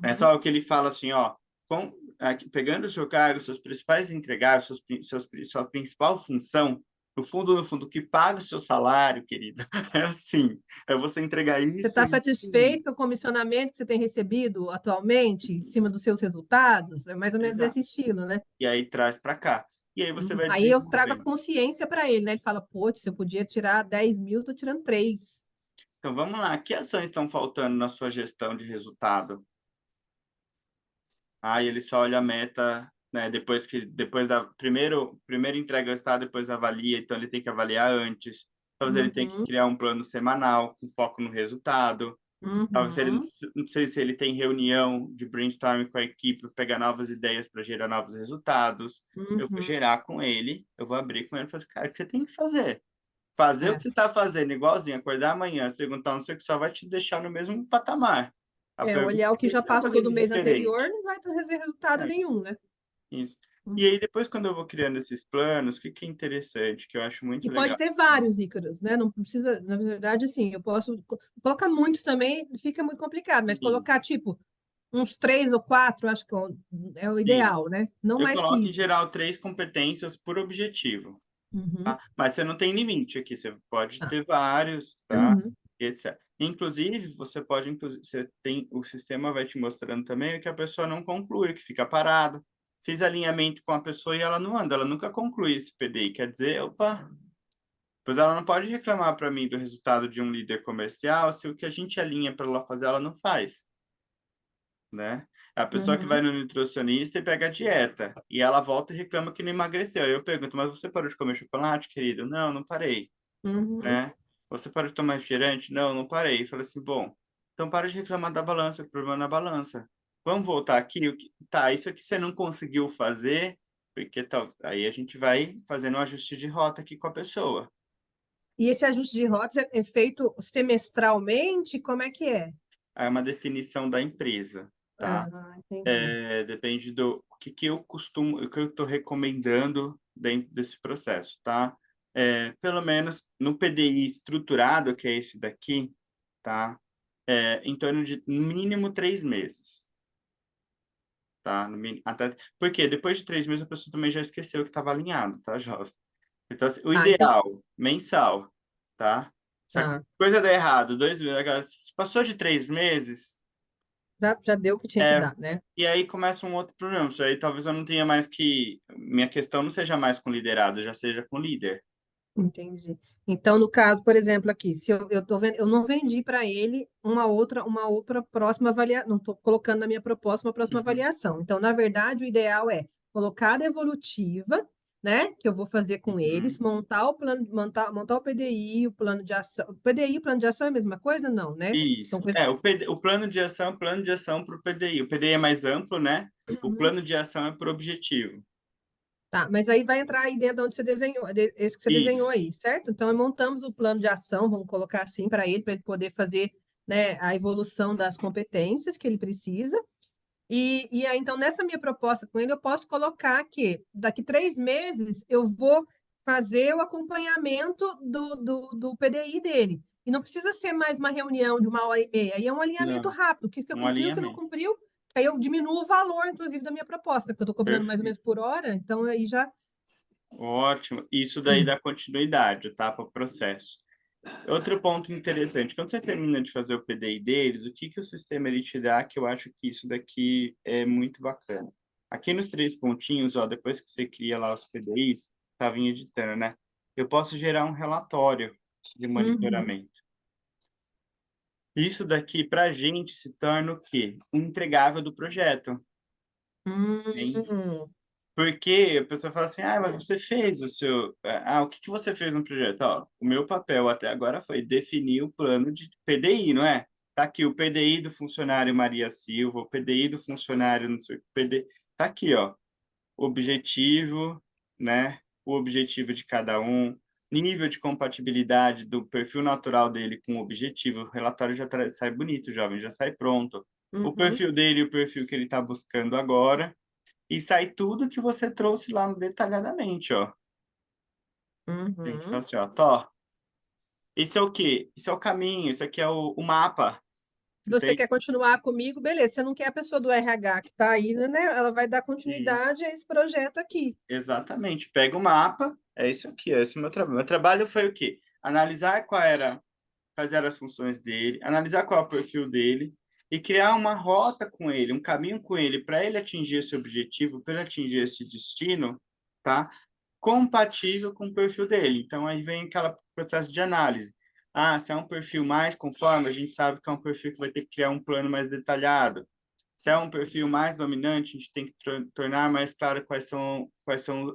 Speaker 1: É
Speaker 2: Uhum.
Speaker 1: só o que ele fala assim, ó, pegando o seu cargo, seus principais entregáveis, sua principal função, no fundo, o que paga o seu salário, querido, é assim, é você entregar
Speaker 2: Você
Speaker 1: isso,
Speaker 2: está
Speaker 1: isso e
Speaker 2: satisfeito
Speaker 1: isso.
Speaker 2: com o comissionamento que você tem recebido atualmente, em cima dos seus resultados? É mais ou menos
Speaker 1: Exato.
Speaker 2: desse estilo, né?
Speaker 1: E aí traz para cá. E aí você vai
Speaker 2: Aí eu trago a
Speaker 1: desenvolvendo.
Speaker 2: consciência para ele, né? Ele fala, pô, se eu podia tirar 10 mil, tô tirando 3.
Speaker 1: Então vamos lá, que ações estão faltando na sua gestão de resultado? Aí ele só olha a meta, né, depois da primeiro entrega o estado, depois avalia, então ele tem que avaliar antes. Talvez ele tenha que
Speaker 2: Uhum,
Speaker 1: criar um plano semanal com foco no resultado. Talvez ele
Speaker 2: uhum,
Speaker 1: não sei se ele tem reunião de brainstorming com a equipe para pegar novas ideias para gerar novos resultados. Eu vou
Speaker 2: uhum.
Speaker 1: gerar com ele, eu vou abrir com ele e falar assim, cara, o que você tem que fazer? Fazer o
Speaker 2: É.
Speaker 1: que você está fazendo, igualzinho, acordar amanhã, perguntar não sei o que, só vai te deixar no mesmo patamar. A
Speaker 2: É,
Speaker 1: pergunta
Speaker 2: olhar
Speaker 1: é
Speaker 2: o
Speaker 1: o
Speaker 2: que
Speaker 1: que
Speaker 2: já
Speaker 1: você está
Speaker 2: passou do
Speaker 1: fazendo
Speaker 2: mês anterior
Speaker 1: diferente.
Speaker 2: não vai trazer resultado
Speaker 1: É,
Speaker 2: nenhum, né?
Speaker 1: isso. E
Speaker 2: Uhum.
Speaker 1: aí, depois, quando eu vou criando esses planos, o que que é interessante, que eu acho muito
Speaker 2: E pode
Speaker 1: legal?
Speaker 2: ter vários Ícaros, né? Não precisa, na verdade, assim, eu posso colocar muitos também, fica muito complicado, mas
Speaker 1: Sim,
Speaker 2: colocar tipo uns 3 ou 4, acho que é o
Speaker 1: sim.
Speaker 2: ideal, né? Não
Speaker 1: Eu
Speaker 2: mais que
Speaker 1: coloco, em
Speaker 2: isso.
Speaker 1: geral, 3 competências por objetivo,
Speaker 2: Uhum.
Speaker 1: tá? Mas você não tem limite aqui, você pode
Speaker 2: Tá.
Speaker 1: ter vários, tá?
Speaker 2: Uhum.
Speaker 1: E etc. Inclusive, você tem, o sistema vai te mostrando também o que a pessoa não conclui, que fica parado. Fiz alinhamento com a pessoa e ela não anda, ela nunca conclui esse PDI. Quer dizer, opa, pois ela não pode reclamar para mim do resultado de um líder comercial se o que a gente alinha para ela fazer, ela não faz, né? É a pessoa que vai
Speaker 2: Uhum.
Speaker 1: no nutricionista e pega a dieta, e ela volta e reclama que não emagreceu. Aí eu pergunto, mas você parou de comer chocolate, querido? Não, não parei,
Speaker 2: Uhum.
Speaker 1: né? Você parou de tomar refrigerante? Não, não parei. E falei assim, bom, então para de reclamar da balança, o problema é na balança. Vamos voltar aqui, tá, isso aqui você não conseguiu fazer, porque tal, aí a gente vai fazendo um ajuste de rota aqui com a pessoa.
Speaker 2: E esse ajuste de rotas é feito semestralmente? Como é que é?
Speaker 1: Aí é uma definição da empresa, tá?
Speaker 2: Ah, entendi.
Speaker 1: Depende do que eu costumo, o que eu estou recomendando dentro desse processo, tá? Pelo menos no PDI estruturado, que é esse daqui, tá? Em torno de no mínimo 3 meses, tá? Até, porque depois de 3 meses a pessoa também já esqueceu que estava alinhado, tá, jovem? Então, assim, o
Speaker 2: Ah, então,
Speaker 1: ideal, mensal, tá? Se a
Speaker 2: tá.
Speaker 1: coisa der errado, 2 meses, agora, se passou de 3 meses,
Speaker 2: Já deu o que tinha que
Speaker 1: é,
Speaker 2: dar, né?
Speaker 1: e aí começa um outro problema. Isso aí talvez eu não tenha mais que. Minha questão não seja mais com liderado, já seja com líder.
Speaker 2: Entendi. Então, no caso, por exemplo, aqui, se eu tô vendo, eu não vendi para ele uma outra próxima avaliação, não estou colocando na minha proposta uma próxima
Speaker 1: Uhum.
Speaker 2: avaliação. Então, na verdade, o ideal é colocar a devolutiva, né? Que eu vou fazer com eles,
Speaker 1: Uhum.
Speaker 2: montar o plano, montar o PDI, o plano de ação. O PDI e o plano de ação é a mesma coisa? Não, né? São
Speaker 1: Isso.
Speaker 2: coisas.
Speaker 1: O plano de ação é o plano de ação para o PDI. O PDI é mais amplo, né? O plano de ação é por objetivo.
Speaker 2: Tá, mas aí vai entrar aí dentro de onde você desenhou, esse que você desenhou
Speaker 1: Isso.
Speaker 2: aí, certo? Então, montamos o plano de ação, vamos colocar assim para ele poder fazer, né, a evolução das competências que ele precisa. E aí, então, nessa minha proposta com ele, eu posso colocar que daqui 3 meses eu vou fazer o acompanhamento do PDI dele. E não precisa ser mais uma reunião de 1 hora e meia, aí é um alinhamento
Speaker 1: Não.
Speaker 2: rápido, o que que
Speaker 1: Um
Speaker 2: cumpriu, o que não
Speaker 1: alinhamento.
Speaker 2: cumpriu, aí eu diminuo o valor, inclusive, da minha proposta, porque eu estou cobrando mais ou menos
Speaker 1: Perfeito.
Speaker 2: por hora, então aí já.
Speaker 1: Ótimo. Isso daí dá continuidade, tá? Para o processo. Outro ponto interessante, quando você termina de fazer o PDI deles, o que que o sistema ele te dá, que eu acho que isso daqui é muito bacana. Aqui nos 3 pontinhos, ó, depois que você cria lá os PDIs, estava editando, né? Eu posso gerar um relatório de
Speaker 2: Uhum.
Speaker 1: monitoramento. Isso daqui, para a gente, se torna o quê? Um entregável do projeto, hein?
Speaker 2: Hum.
Speaker 1: Porque a pessoa fala assim, mas você fez o seu... o que que você fez no projeto? Ó, o meu papel até agora foi definir o plano de PDI, não é? Tá aqui o PDI do funcionário Maria Silva, o PDI do funcionário, não sei o que, PDI... Tá aqui, ó, objetivo, né? O objetivo de cada um, nível de compatibilidade do perfil natural dele com o objetivo. O relatório já sai bonito, jovem, já sai pronto. O
Speaker 2: Uhum,
Speaker 1: perfil dele e o perfil que ele está buscando agora, e sai tudo que você trouxe lá no detalhadamente, ó. A gente fala
Speaker 2: uhum.
Speaker 1: assim, ó, Tó, esse é o quê? Isso é o caminho, isso aqui é o mapa,
Speaker 2: Se você
Speaker 1: entende?
Speaker 2: quer continuar comigo, beleza. Você não quer a pessoa do RH que está aí, né? Ela vai dar
Speaker 1: Isso,
Speaker 2: continuidade a esse projeto aqui.
Speaker 1: exatamente. Pega o mapa, é isso aqui, esse é o meu trabalho. Meu trabalho foi o quê? Analisar quais eram as funções dele, analisar qual é o perfil dele e criar uma rota com ele, um caminho com ele para ele atingir esse objetivo, para ele atingir esse destino, tá? Compatível com o perfil dele. Então, aí vem aquele processo de análise. Se é um perfil mais conforme, a gente sabe que é um perfil que vai ter que criar um plano mais detalhado. Se é um perfil mais dominante, a gente tem que tornar mais claro quais são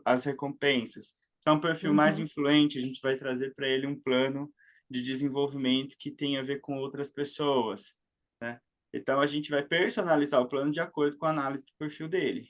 Speaker 1: as recompensas. Se é um perfil mais
Speaker 2: Uhum,
Speaker 1: influente, a gente vai trazer para ele um plano de desenvolvimento que tem a ver com outras pessoas, né? Então, a gente vai personalizar o plano de acordo com a análise do perfil dele,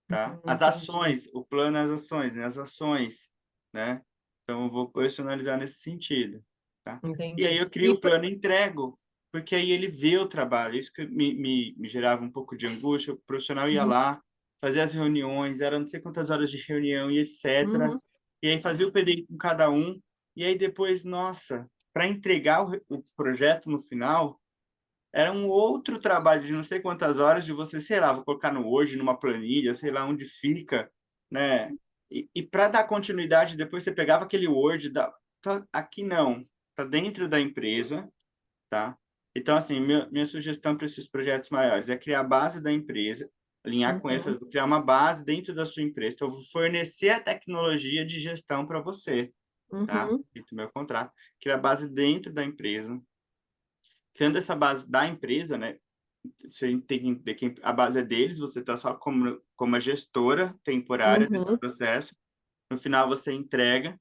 Speaker 1: tá? As
Speaker 2: entendi,
Speaker 1: ações, o plano é as ações, né? As ações, né? Então, eu vou personalizar nesse sentido, tá? E aí
Speaker 2: entendi.
Speaker 1: eu crio o plano e entrego, porque aí ele vê o trabalho. Isso que me gerava um pouco de angústia. O profissional ia
Speaker 2: Uhum,
Speaker 1: lá, fazia as reuniões, eram não sei quantas horas de reunião e etc.
Speaker 2: uhum,
Speaker 1: E aí fazia o PDI com cada um. E aí depois, nossa, para entregar o projeto no final, era um outro trabalho de não sei quantas horas de você, sei lá, vou colocar no Word, numa planilha, sei lá onde fica, né? E para dar continuidade, depois você pegava aquele Word, aqui não, tá dentro da empresa, tá? Então, assim, minha sugestão para esses projetos maiores é criar a base da empresa, alinhar com eles,
Speaker 2: uhum,
Speaker 1: criar uma base dentro da sua empresa. Então, eu vou fornecer a tecnologia de gestão para você, tá?
Speaker 2: uhum,
Speaker 1: Dentro do meu contrato. Criar a base dentro da empresa. Criando essa base da empresa, né? Você tem que entender que a base é deles, você está só como a gestora temporária desse
Speaker 2: uhum,
Speaker 1: processo. No final, você entrega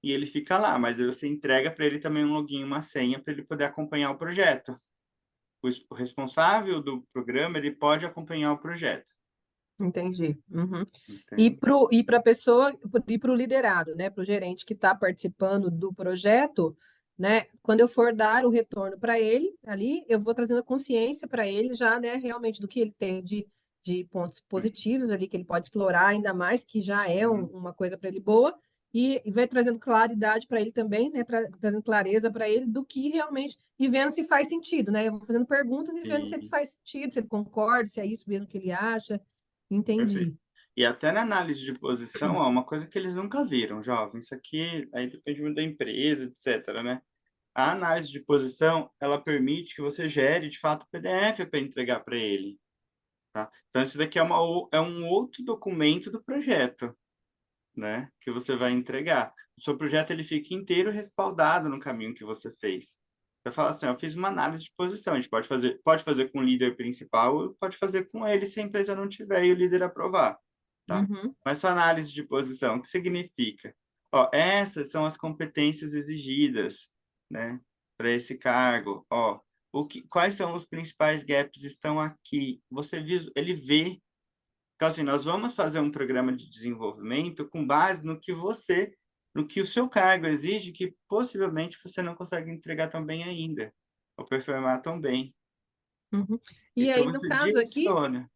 Speaker 1: e ele fica lá, mas aí você entrega para ele também um login, uma senha, para ele poder acompanhar o projeto. O responsável do programa, ele pode acompanhar o projeto.
Speaker 2: entendi. Uhum.
Speaker 1: Entende?
Speaker 2: E para a pessoa, e para o liderado, né? Para o gerente que está participando do projeto, né? Quando eu for dar o retorno para ele ali, eu vou trazendo consciência para ele já, né? Realmente do que ele tem de pontos positivos ali que ele pode explorar ainda mais, que já é
Speaker 1: Uhum.
Speaker 2: uma coisa para ele boa. E vai trazendo claridade para ele também, né? Trazendo clareza para ele do que realmente, e vendo se faz sentido, né? Eu vou fazendo perguntas e vendo se ele
Speaker 1: E,
Speaker 2: faz sentido, se ele concorda, se é isso mesmo que ele acha.
Speaker 1: perfeito.
Speaker 2: Entendi.
Speaker 1: E até na análise de posição, ó, uma coisa que eles nunca viram, jovem, isso aqui aí depende muito da empresa, etc, né? A análise de posição, ela permite que você gere, de fato, o PDF para entregar para ele, tá? Então, isso daqui é um outro documento do projeto, né? Que você vai entregar. O seu projeto, ele fica inteiro respaldado no caminho que você fez. Você fala assim, eu fiz uma análise de posição, a gente pode fazer com o líder principal, ou pode fazer com ele se a empresa não tiver e o líder aprovar, tá?
Speaker 2: Uhum.
Speaker 1: Mas sua análise de posição, o que significa? Ó, essas são as competências exigidas, né, para esse cargo. Ó, quais são os principais gaps estão aqui. Ele vê. Então, assim, nós vamos fazer um programa de desenvolvimento com base no que o seu cargo exige, que possivelmente você não consegue entregar tão bem ainda, ou performar tão bem.
Speaker 2: Uhum. E
Speaker 1: Então,
Speaker 2: aí, no
Speaker 1: você
Speaker 2: caso aqui,
Speaker 1: direciona.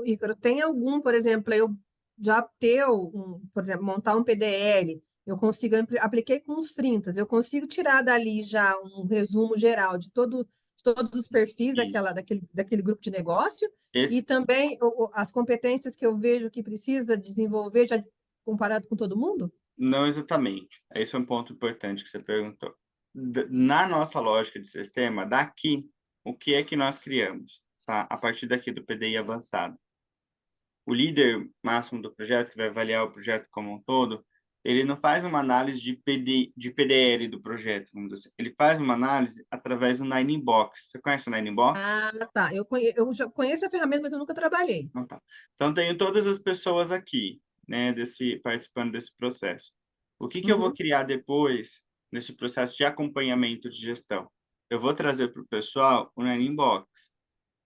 Speaker 2: Ícaro, tem algum, por exemplo, eu já ter por exemplo, montar um PDL, eu consigo, apliquei com os 30, eu consigo tirar dali já um resumo geral de todos os perfis
Speaker 1: Isso.
Speaker 2: daquele grupo de negócio e
Speaker 1: Esse,
Speaker 2: também as competências que eu vejo que precisa desenvolver, já comparado com todo mundo?
Speaker 1: não exatamente. Esse é um ponto importante que você perguntou. Na nossa lógica de sistema, daqui, o que é que nós criamos? Tá? A partir daqui do PDI avançado. O líder máximo do projeto, que vai avaliar o projeto como um todo, ele não faz uma análise de PDL do projeto, vamos dizer assim. Ele faz uma análise através do Ninebox. Você conhece o Ninebox?
Speaker 2: Ah, tá. Eu já conheço a ferramenta, mas eu nunca trabalhei.
Speaker 1: Não, tá. Então, tenho todas as pessoas aqui, né, participando desse processo. O que que eu vou
Speaker 2: Uhum,
Speaker 1: criar depois, nesse processo de acompanhamento de gestão? Eu vou trazer para o pessoal o Ninebox.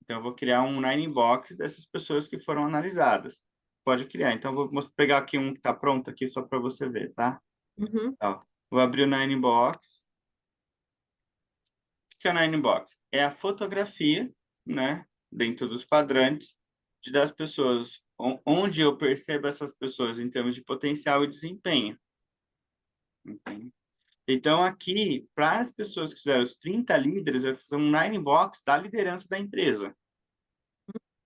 Speaker 1: Então, eu vou criar um Ninebox dessas pessoas que foram analisadas. Pode criar. Então, eu vou pegar aqui um que está pronto aqui só para você ver, tá?
Speaker 2: uhum,
Speaker 1: Ó, vou abrir o Ninebox. O que é o Ninebox? É a fotografia, né, dentro dos quadrantes, das pessoas, onde eu percebo essas pessoas em termos de potencial e desempenho. Entende? Então, aqui, para as pessoas que fizeram os 30 líderes, eu vou fazer um Ninebox da liderança da empresa.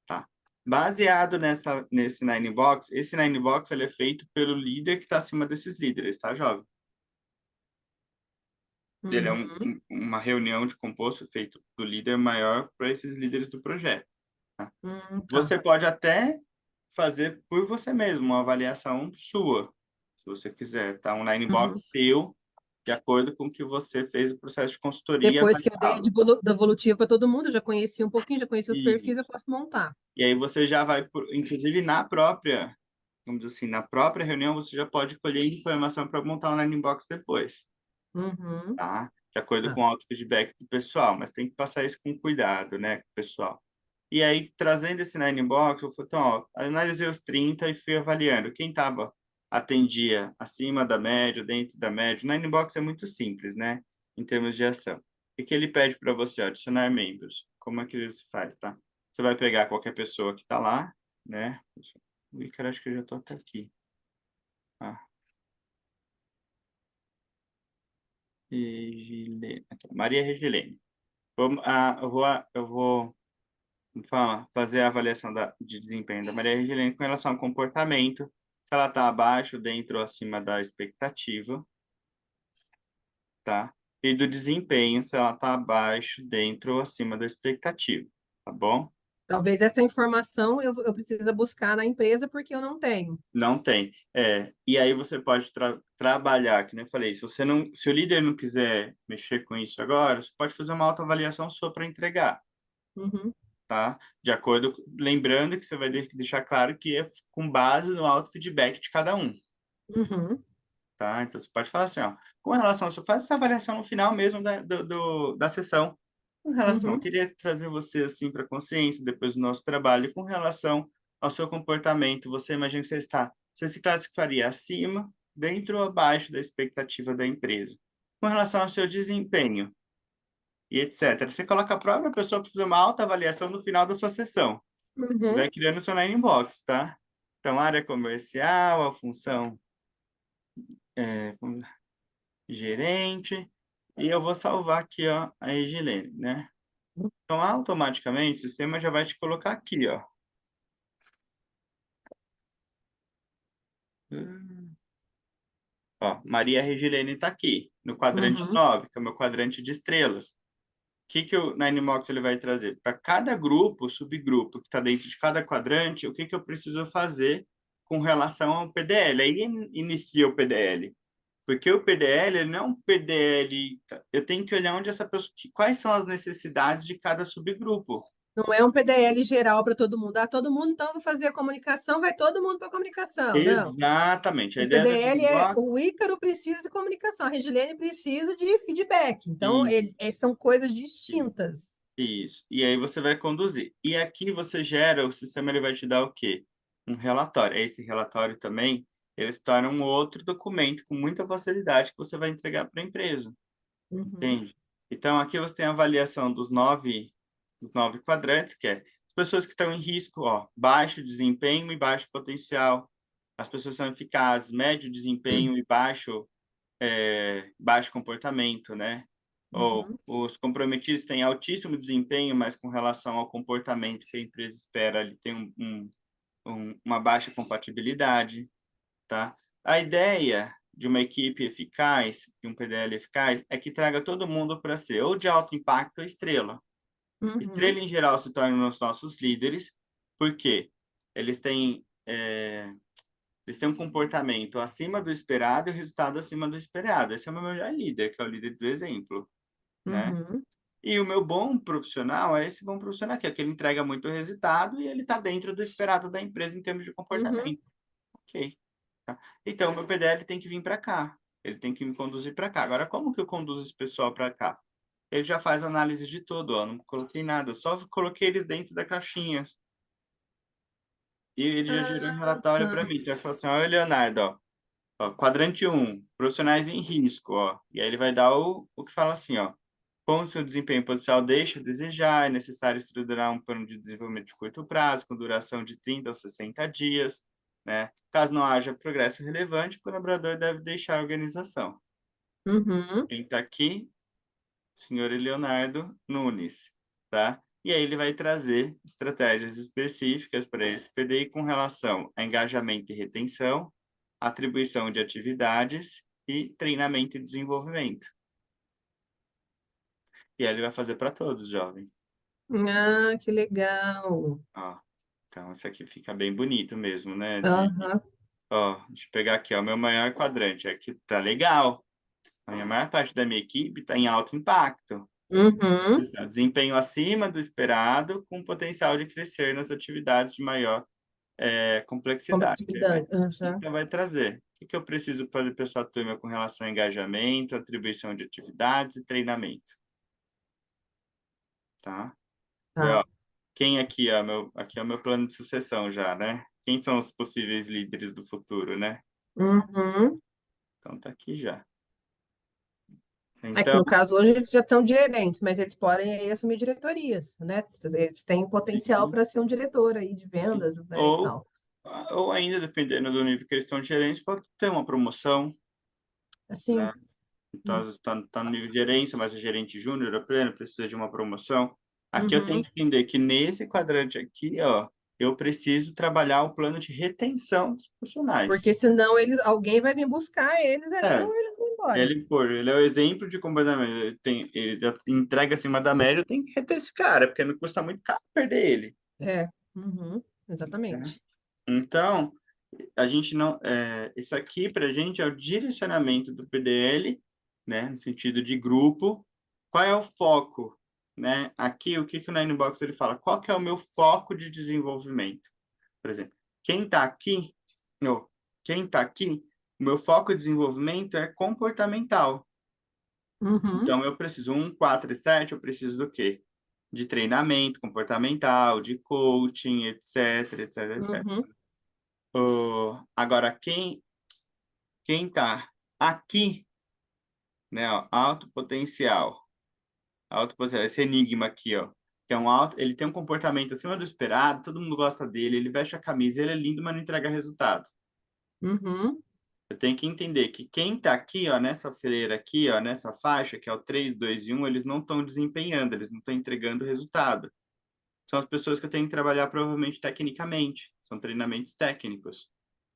Speaker 1: Tá? Baseado nesse Nine Box, esse Nine Box ele é feito pelo líder que está acima desses líderes, tá, jovem? Ele é
Speaker 2: uhum.
Speaker 1: uma reunião de composto feito do líder maior para esses líderes do projeto. Tá?
Speaker 2: Tá.
Speaker 1: Você pode até fazer por você mesmo uma avaliação sua, se você quiser, tá? Um Nine
Speaker 2: Uhum.
Speaker 1: Box seu, de acordo com o que você fez o processo de consultoria e
Speaker 2: Depois que eu dei a
Speaker 1: avaliá-lo.
Speaker 2: da evolutiva para todo mundo, eu já conheci um pouquinho, já conheci os
Speaker 1: E,
Speaker 2: perfis, eu posso montar.
Speaker 1: e aí você já vai, inclusive na própria, vamos dizer assim, na própria reunião, você já pode colher informação para montar um landing box depois,
Speaker 2: Uhum.
Speaker 1: tá? De acordo
Speaker 2: Tá.
Speaker 1: com o auto feedback do pessoal, mas tem que passar isso com cuidado, né, pessoal? E aí, trazendo esse Nine Box, eu falei, então, ó, analisei os 30 e fui avaliando. Quem estava atendia acima da média, dentro da média. O Nine Box é muito simples, né? Em termos de ação. O que ele pede para você? Adicionar membros. Como é que ele se faz, tá? Você vai pegar qualquer pessoa que está lá, né? Ui, cara, acho que eu já estou até aqui. Ah, Regilene. Aqui, Maria Regilene. Eu vou fazer a avaliação de desempenho da Maria Regilene com relação ao comportamento, se ela está abaixo, dentro ou acima da expectativa, tá? E do desempenho, se ela está abaixo, dentro ou acima da expectativa, tá bom?
Speaker 2: Talvez essa informação eu precisa buscar na empresa porque eu não tenho.
Speaker 1: Não tem. E aí você pode trabalhar, que nem eu falei, se o líder não quiser mexer com isso agora, você pode fazer uma autoavaliação sua para entregar.
Speaker 2: Uhum.
Speaker 1: Tá? De acordo, lembrando que você vai ter que deixar claro que é com base no auto-feedback de cada um,
Speaker 2: Uhum.
Speaker 1: tá? Então, você pode falar assim, ó, com relação, você faz essa avaliação no final mesmo da sessão. Com relação, eu
Speaker 2: Uhum.
Speaker 1: queria trazer você, assim, para a consciência, depois do nosso trabalho, com relação ao seu comportamento, você imagina que você se classificaria acima, dentro ou abaixo da expectativa da empresa. Com relação ao seu desempenho, e etc. Você coloca a própria pessoa para fazer uma autoavaliação no final da sua sessão e
Speaker 2: Uhum.
Speaker 1: vai criando seu nine box, tá? Então, área comercial, a função como gerente, e eu vou salvar aqui, ó, a Egilene, né? Então, automaticamente, o sistema já vai te colocar aqui, ó. Ó, Maria Regilene está aqui, no quadrante
Speaker 2: Uhum.
Speaker 1: 9, que é o meu quadrante de estrelas. O que que o Ninebox ele vai trazer? Para cada grupo, subgrupo que está dentro de cada quadrante, o que que eu preciso fazer com relação ao PDL? Aí inicia o PDL. Porque o PDL ele não é um PDL. Eu tenho que olhar onde essa pessoa, quais são as necessidades de cada subgrupo.
Speaker 2: Não é um PDL geral para todo mundo. Ah, todo mundo então vai fazer a comunicação, vai todo mundo para a comunicação. Não.
Speaker 1: Exatamente. A
Speaker 2: O
Speaker 1: ideia do
Speaker 2: PDL é
Speaker 1: Ninebox,
Speaker 2: o Ícaro precisa de comunicação, a Regilene precisa de feedback. Então,
Speaker 1: isso,
Speaker 2: são coisas
Speaker 1: isso,
Speaker 2: distintas.
Speaker 1: isso. E aí você vai conduzir. E aqui você gera, o sistema ele vai te dar o quê? Um relatório. Esse relatório também, ele se torna um outro documento com muita facilidade que você vai entregar para a empresa.
Speaker 2: Uhum.
Speaker 1: Entende? Então, aqui você tem a avaliação dos nove quadrantes, que é as pessoas que estão em risco, ó, baixo desempenho e baixo potencial. As pessoas são eficazes, médio desempenho e baixo comportamento, né? Ou
Speaker 2: Uhum.
Speaker 1: os comprometidos têm altíssimo desempenho, mas com relação ao comportamento que a empresa espera, ele tem uma baixa compatibilidade, tá? A ideia de uma equipe eficaz, de um PDL eficaz, é que traga todo mundo para ser ou de alto impacto ou estrela.
Speaker 2: Uhum.
Speaker 1: Estrela, em geral, se tornam os nossos líderes, porque eles têm Eles têm um comportamento acima do esperado e o resultado acima do esperado. Esse é o meu melhor líder, que é o líder do exemplo, né?
Speaker 2: Uhum,
Speaker 1: E o meu bom profissional é esse bom profissional aqui, é que ele entrega muito resultado e ele está dentro do esperado da empresa em termos de
Speaker 2: uhum.
Speaker 1: comportamento. Ok. Tá? Então, o meu PDL tem que vir para cá. Ele tem que me conduzir para cá. Agora, como que eu conduzo esse pessoal para cá? Ele já faz análise de tudo, ó. Não coloquei nada, só coloquei eles dentro da caixinha. E ele já gerou um
Speaker 2: Ah,
Speaker 1: relatório para
Speaker 2: tá.
Speaker 1: mim. Então, ele falou assim: olha, Leonardo, ó, quadrante um, profissionais em risco, ó. E aí ele vai dar o que fala assim, ó. Como o seu desempenho potencial deixa a desejar, é necessário estruturar um plano de desenvolvimento de curto prazo, com duração de 30 ou 60 dias, né? Caso não haja progresso relevante, o colaborador deve deixar a organização.
Speaker 2: Uhum.
Speaker 1: Quem está aqui? Senhor Leonardo Nunes, tá? E aí ele vai trazer estratégias específicas para esse PDI com relação a engajamento e retenção, atribuição de atividades e treinamento e desenvolvimento. E aí ele vai fazer para todos, jovem.
Speaker 2: Ah, que legal.
Speaker 1: Ó, então isso aqui fica bem bonito mesmo, né?
Speaker 2: Aham.
Speaker 1: Ó, deixa eu pegar aqui, ó, meu maior quadrante. Aqui tá legal. A minha maior parte da minha equipe está em alto impacto.
Speaker 2: Uhum.
Speaker 1: Desempenho acima do esperado, com potencial de crescer nas atividades de maior complexidade, né?
Speaker 2: Complexidade. Aham.
Speaker 1: Então, vai trazer. O que eu preciso fazer para essa turma com relação a engajamento, atribuição de atividades e treinamento, tá? E,
Speaker 2: Tá.
Speaker 1: ó, quem aqui, ó, aqui é o meu plano de sucessão já, né? Quem são os possíveis líderes do futuro, né?
Speaker 2: Uhum.
Speaker 1: Então, tá aqui já.
Speaker 2: É que
Speaker 1: Então,
Speaker 2: no caso hoje eles já estão gerentes, mas eles podem aí assumir diretorias, né? Eles têm potencial
Speaker 1: sim,
Speaker 2: para ser um diretor aí de
Speaker 1: sim.
Speaker 2: vendas, né, e tal.
Speaker 1: Ou ainda, dependendo do nível que eles estão de gerência, pode ter uma promoção,
Speaker 2: Assim,
Speaker 1: né? Então, está no nível de gerência, mas é gerente júnior, ou pleno, precisa de uma promoção. Aqui eu tenho
Speaker 2: uhum.
Speaker 1: que entender que nesse quadrante aqui, ó, eu preciso trabalhar o plano de retenção dos profissionais.
Speaker 2: Porque senão alguém vai vir buscar eles ali
Speaker 1: É,
Speaker 2: ou eles vão embora.
Speaker 1: ele é o exemplo de comportamento. Ele já entrega acima da média, eu tenho que reter esse cara, porque não custa muito caro perder ele.
Speaker 2: É, uhum,
Speaker 1: Né?
Speaker 2: exatamente.
Speaker 1: Então, a gente não. Isso aqui para a gente é o direcionamento do PDL, né, no sentido de grupo. Qual é o foco? Né? Aqui, o que que o Ninebox ele fala? Qual que é o meu foco de desenvolvimento? Por exemplo, quem está aqui, não, quem está aqui, o meu foco de desenvolvimento é comportamental.
Speaker 2: Uhum,
Speaker 1: Então, eu preciso 4 e 7, eu preciso do quê? De treinamento comportamental, de coaching, etc, etc, etc.
Speaker 2: uhum.
Speaker 1: Agora, quem está aqui, né, ó, alto potencial, esse enigma aqui, ó, que é um alto, ele tem um comportamento acima do esperado, todo mundo gosta dele, ele veste a camisa, ele é lindo, mas não entrega resultado.
Speaker 2: Uhum,
Speaker 1: Eu tenho que entender que quem está aqui, ó, nessa fileira aqui, ó, nessa faixa, que é o 3, 2 e 1, eles não estão desempenhando, eles não estão entregando resultado. São as pessoas que eu tenho que trabalhar provavelmente tecnicamente, são treinamentos técnicos.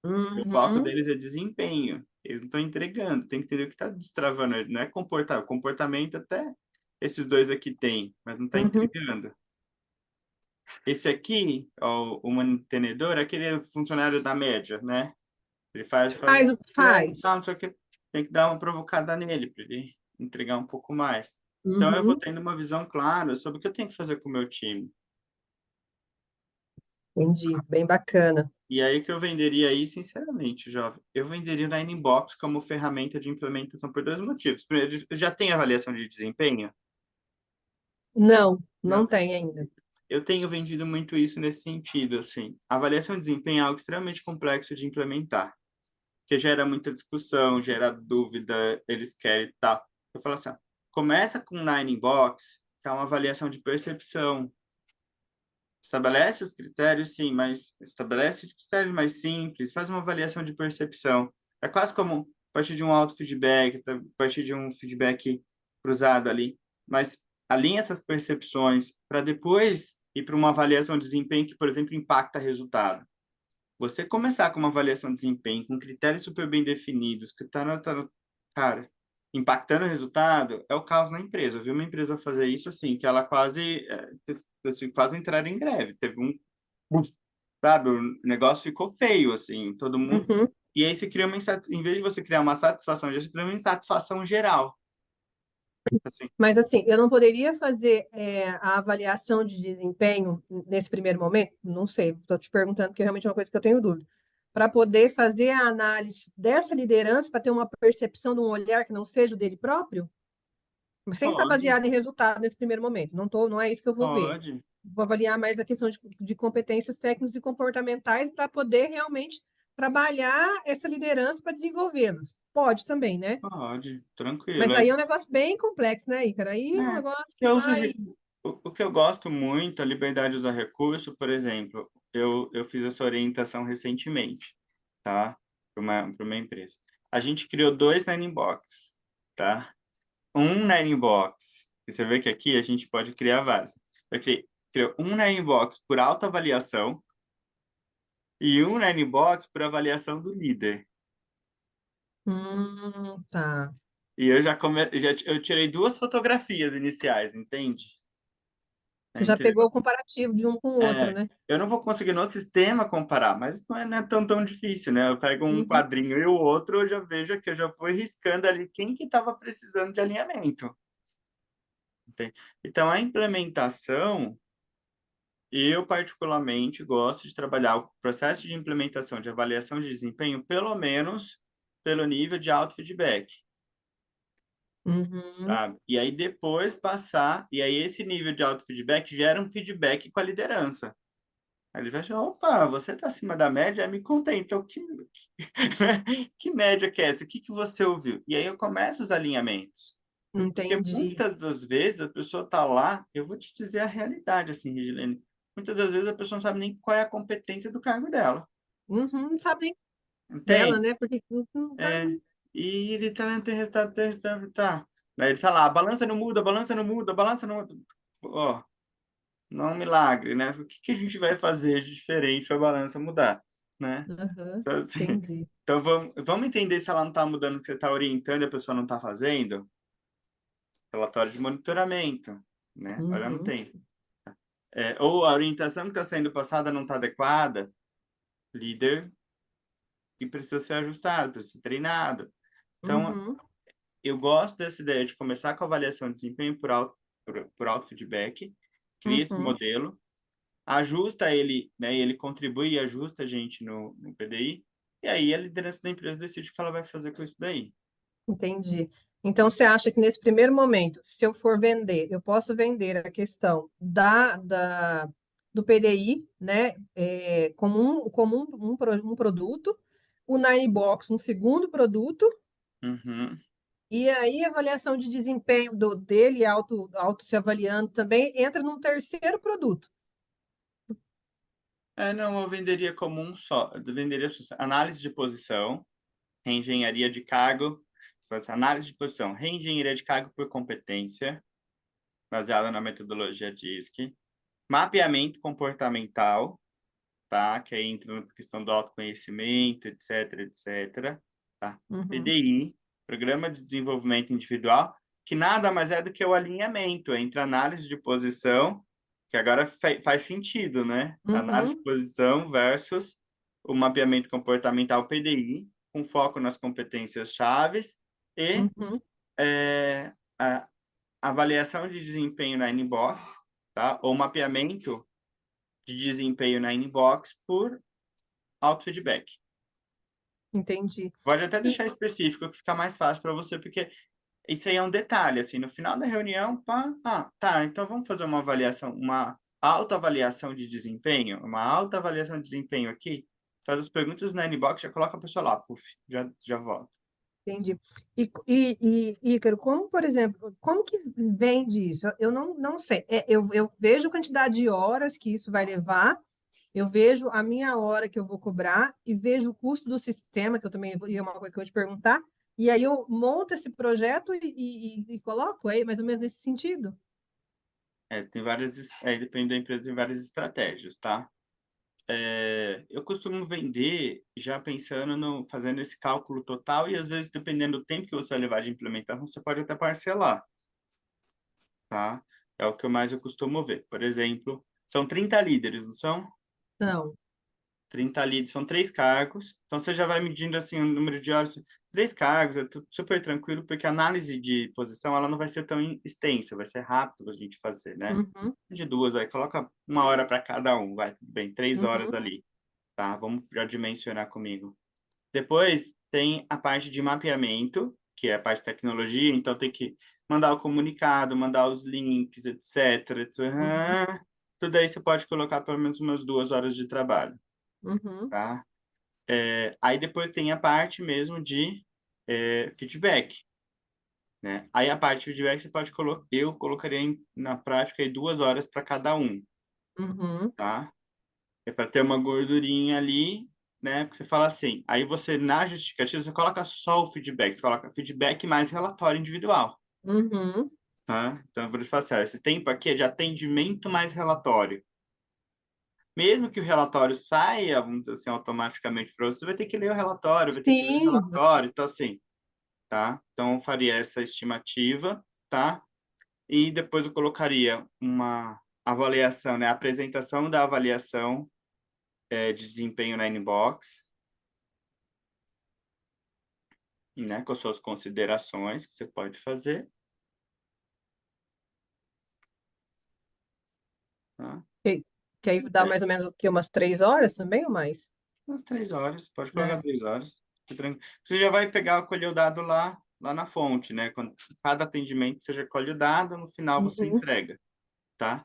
Speaker 1: O foco
Speaker 2: uhum,
Speaker 1: deles é desempenho. Eles não estão entregando. Tem que entender o que está destravando. Não é comportar. Comportamento até esses dois aqui tem, mas não está
Speaker 2: uhum.
Speaker 1: entregando. Esse aqui, ó, o mantenedor, é aquele funcionário da média, né? Ele faz
Speaker 2: Faz
Speaker 1: o
Speaker 2: o que
Speaker 1: completo, tal,
Speaker 2: faz.
Speaker 1: não sei o que. Tem que dar uma provocada nele para ele entregar um pouco mais. Então, eu vou
Speaker 2: Uhum,
Speaker 1: tendo uma visão clara sobre o que eu tenho que fazer com o meu time.
Speaker 2: entendi, bem bacana.
Speaker 1: E aí que eu venderia aí, sinceramente, jovem. Eu venderia o Ninebox como ferramenta de implementação por dois motivos. Primeiro, já tem avaliação de desempenho?
Speaker 2: Não, não
Speaker 1: Não.
Speaker 2: tem ainda.
Speaker 1: Eu tenho vendido muito isso nesse sentido, assim. A avaliação de desempenho é algo extremamente complexo de implementar, que gera muita discussão, gera dúvida, eles querem tal. Eu falo assim, ó, começa com o Ninebox, que é uma avaliação de percepção. Estabelece os critérios, sim, mas estabelece os critérios mais simples, faz uma avaliação de percepção. É quase como a partir de um auto-feedback, a partir de um feedback cruzado ali, mas alinha essas percepções para depois ir para uma avaliação de desempenho que, por exemplo, impacta resultado. Você começar com uma avaliação de desempenho, com critérios super bem definidos, que cara, impactando o resultado, é o caos na empresa. Eu vi uma empresa fazer isso assim, que ela quase, assim, quase entrar em greve. Teve um sabe? O negócio ficou feio, assim, todo mundo.
Speaker 2: Uhum.
Speaker 1: E aí você cria em vez de você criar uma satisfação, você cria uma insatisfação geral, assim.
Speaker 2: Mas assim, eu não poderia fazer a avaliação de desempenho nesse primeiro momento? Não sei, estou te perguntando porque realmente é uma coisa que eu tenho dúvida. Para poder fazer a análise dessa liderança, para ter uma percepção de um olhar que não seja o dele próprio, mas sem estar
Speaker 1: Pode,
Speaker 2: baseado em resultado nesse primeiro momento. Não é isso que eu vou ver.
Speaker 1: pode.
Speaker 2: Vou avaliar mais a questão de competências técnicas e comportamentais para poder realmente trabalhar essa liderança para desenvolvê-los. Pode também, né?
Speaker 1: Pode, tranquilo.
Speaker 2: Mas
Speaker 1: É,
Speaker 2: aí é um negócio bem complexo, né, Ícaro? Aí é um negócio que
Speaker 1: eu
Speaker 2: vai.
Speaker 1: o que eu gosto muito, a liberdade de usar recurso, por exemplo, eu fiz essa orientação recentemente, tá? Para uma empresa. A gente criou dois Nine Box, tá? Um Nine Box, e você vê que aqui a gente pode criar vários. Eu criei um Nine Box por autoavaliação e um Nine Box por avaliação do líder.
Speaker 2: Tá.
Speaker 1: E eu eu tirei duas fotografias iniciais, entende?
Speaker 2: Você já pegou o comparativo de um com o outro,
Speaker 1: É,
Speaker 2: né?
Speaker 1: eu não vou conseguir no sistema comparar, mas não é tão difícil, né? Eu pego um
Speaker 2: Uhum,
Speaker 1: quadrinho e o outro, eu já vejo que eu já fui riscando ali quem que estava precisando de alinhamento. Entende? Então, a implementação, eu particularmente gosto de trabalhar o processo de implementação de avaliação de desempenho, pelo menos pelo nível de auto-feedback,
Speaker 2: uhum,
Speaker 1: sabe? E aí depois passar, e aí esse nível de auto-feedback gera um feedback com a liderança. Aí ele vai achar, opa, você está acima da média? Me conta aí, então, que média que é essa? O que que você ouviu? E aí eu começo os alinhamentos. Porque
Speaker 2: entendi.
Speaker 1: muitas das vezes a pessoa está lá, eu vou te dizer a realidade, assim, Regilene. Muitas das vezes a pessoa não sabe nem qual é a competência do cargo dela.
Speaker 2: Uhum, não sabe nem dela,
Speaker 1: Entende?
Speaker 2: né? Porque não tá.
Speaker 1: É, e ele tá lá, tem resultado, tá. Daí ele tá lá, a balança não muda, a balança não muda, a balança não muda. Ó, não é um milagre, né? O que que a gente vai fazer de diferente para a balança mudar, né?
Speaker 2: Aham,
Speaker 1: Então, assim,
Speaker 2: entendi.
Speaker 1: então vamos entender se ela não está mudando o que você está orientando e a pessoa não está fazendo. Relatório de monitoramento, né? Olha, não
Speaker 2: Uhum,
Speaker 1: tem. É, ou a orientação que está sendo passada não está adequada, líder que precisa ser ajustado, precisa ser treinado. Então,
Speaker 2: uhum,
Speaker 1: eu gosto dessa ideia de começar com a avaliação de desempenho por auto feedback, cria esse
Speaker 2: uhum,
Speaker 1: modelo, ajusta ele, né? E ele contribui e ajusta a gente no PDI, e aí a liderança da empresa decide o que ela vai fazer com isso daí.
Speaker 2: entendi. Então, você acha que nesse primeiro momento, se eu for vender, eu posso vender a questão do PDI, né, como um produto, o Nine Box, um segundo produto.
Speaker 1: Uhum.
Speaker 2: E aí, a avaliação de desempenho dele, auto se avaliando também, entra num terceiro produto.
Speaker 1: É, não, eu venderia como um só. Eu venderia análise de posição, reengenharia de cargo, análise de posição, reengenharia de cargo por competência, baseada na metodologia DISC, mapeamento comportamental, tá? Que aí entra na questão do autoconhecimento, etc, etc, tá?
Speaker 2: Uhum,
Speaker 1: PDI, Programa de Desenvolvimento Individual, que nada mais é do que o alinhamento entre análise de posição, que agora faz sentido, né? Análise de
Speaker 2: uhum,
Speaker 1: posição versus o mapeamento comportamental PDI, com foco nas competências chaves e
Speaker 2: uhum,
Speaker 1: a avaliação de desempenho na inbox, tá? Ou mapeamento de desempenho na inbox por auto-feedback.
Speaker 2: entendi.
Speaker 1: Pode até
Speaker 2: E,
Speaker 1: deixar específico, que fica mais fácil para você, porque isso aí é um detalhe, assim, no final da reunião, pá, tá, então vamos fazer uma avaliação, uma autoavaliação de desempenho, uma autoavaliação de desempenho aqui, faz as perguntas na inbox, já coloca a pessoa lá, puf, já volta.
Speaker 2: entendi. Ícaro, como, por exemplo, como que vende isso? Eu não sei. Eu vejo a quantidade de horas que isso vai levar, eu vejo a minha hora que eu vou cobrar e vejo o custo do sistema, que eu também é uma coisa que eu vou te perguntar, e aí eu monto esse projeto e coloco aí, mais ou menos nesse sentido.
Speaker 1: Tem várias, depende da empresa, tem várias estratégias, tá? Eu costumo vender já pensando no fazendo esse cálculo total e às vezes dependendo do tempo que você vai levar de implementação, você pode até parcelar, tá? É o que eu costumo ver. Por exemplo, são 30 líderes, não são?
Speaker 2: Não.
Speaker 1: 30 leads são 3 cargos, então você já vai medindo assim o número de horas, 3 cargos, é super tranquilo, porque a análise de posição ela não vai ser tão extensa, vai ser rápido a gente fazer, né?
Speaker 2: Uhum,
Speaker 1: De duas, aí coloca 1 hora para cada um, vai, tudo bem, 3 horas
Speaker 2: uhum,
Speaker 1: ali, tá? Vamos já dimensionar comigo. Depois tem a parte de mapeamento, que é a parte de tecnologia, então tem que mandar o comunicado, mandar os links, etc,
Speaker 2: uhum,
Speaker 1: etc. Tudo aí você pode colocar pelo menos umas 2 horas de trabalho,
Speaker 2: uhum,
Speaker 1: tá? Aí depois tem a parte mesmo de feedback, né? Aí a parte de feedback você pode colocar, eu colocaria na prática aí 2 horas para cada um,
Speaker 2: uhum.
Speaker 1: tá? É para ter uma gordurinha ali, né? Porque você fala assim, aí você na justificativa você coloca só o feedback, você coloca feedback mais relatório individual,
Speaker 2: Uhum.
Speaker 1: tá? Então, por isso fala assim, ó, esse tempo aqui é de atendimento mais relatório. Mesmo que o relatório saia, vamos dizer assim, automaticamente para você, vai ter que ler o relatório, vai ter que ver o
Speaker 2: Sim,
Speaker 1: relatório, então assim, tá? Então, eu faria essa estimativa, tá? E depois eu colocaria uma avaliação, né? A apresentação da avaliação de desempenho na inbox, né? Com as suas considerações que você pode fazer, tá?
Speaker 2: que aí dá
Speaker 1: É,
Speaker 2: mais ou menos o quê? Umas 3 horas também ou mais?
Speaker 1: umas 3 horas, pode colocar
Speaker 2: Né?
Speaker 1: 3 horas. Você já vai pegar, colher o dado lá na fonte, né? Quando cada atendimento você já colhe o dado, no final você
Speaker 2: Uhum.
Speaker 1: entrega, tá?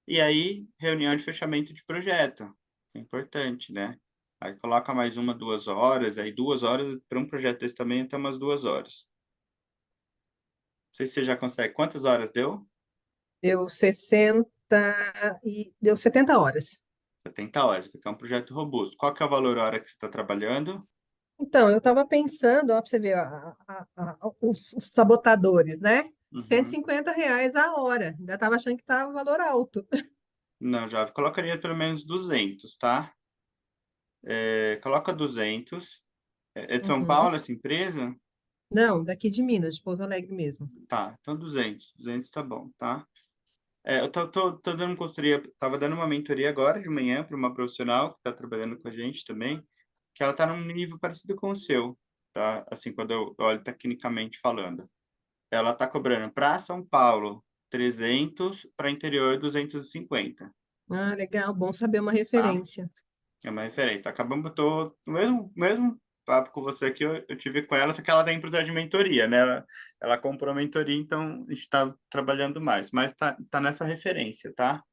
Speaker 1: E aí, reunião de fechamento de projeto. É importante, né? Aí coloca mais 1, 2 horas, aí 2 horas para um projeto desse também até umas 2 horas. Não sei se você já consegue. Quantas horas deu?
Speaker 2: Deu 60 deu 70 horas.
Speaker 1: 70 horas, porque é um projeto robusto. Qual que é o valor hora que você está trabalhando?
Speaker 2: Então, eu estava pensando, ó, para você ver, os sabotadores, né? cento e
Speaker 1: Uhum.
Speaker 2: cinquenta reais a hora. Ainda estava achando que estava valor alto.
Speaker 1: Não, já colocaria pelo menos 200, tá? Coloca 200. É de São
Speaker 2: Uhum.
Speaker 1: Paulo essa empresa?
Speaker 2: Não, daqui de Minas, de Pouso Alegre mesmo.
Speaker 1: Tá, então 200. 200 tá bom, tá? Eu tô dando consultoria, tava dando uma mentoria agora de manhã para uma profissional que está trabalhando com a gente também, que ela está num nível parecido com o seu, tá? Assim, quando eu olho tecnicamente falando. Ela está cobrando para São Paulo 300, para interior 250,
Speaker 2: Ah, legal, bom saber uma
Speaker 1: tá?
Speaker 2: referência.
Speaker 1: É uma referência. Tá? Acabamos, tô no mesmo papo com você que eu tive com ela, só que ela tem processo de mentoria, né? Ela comprou a mentoria, então a gente está trabalhando mais, mas tá nessa referência, tá?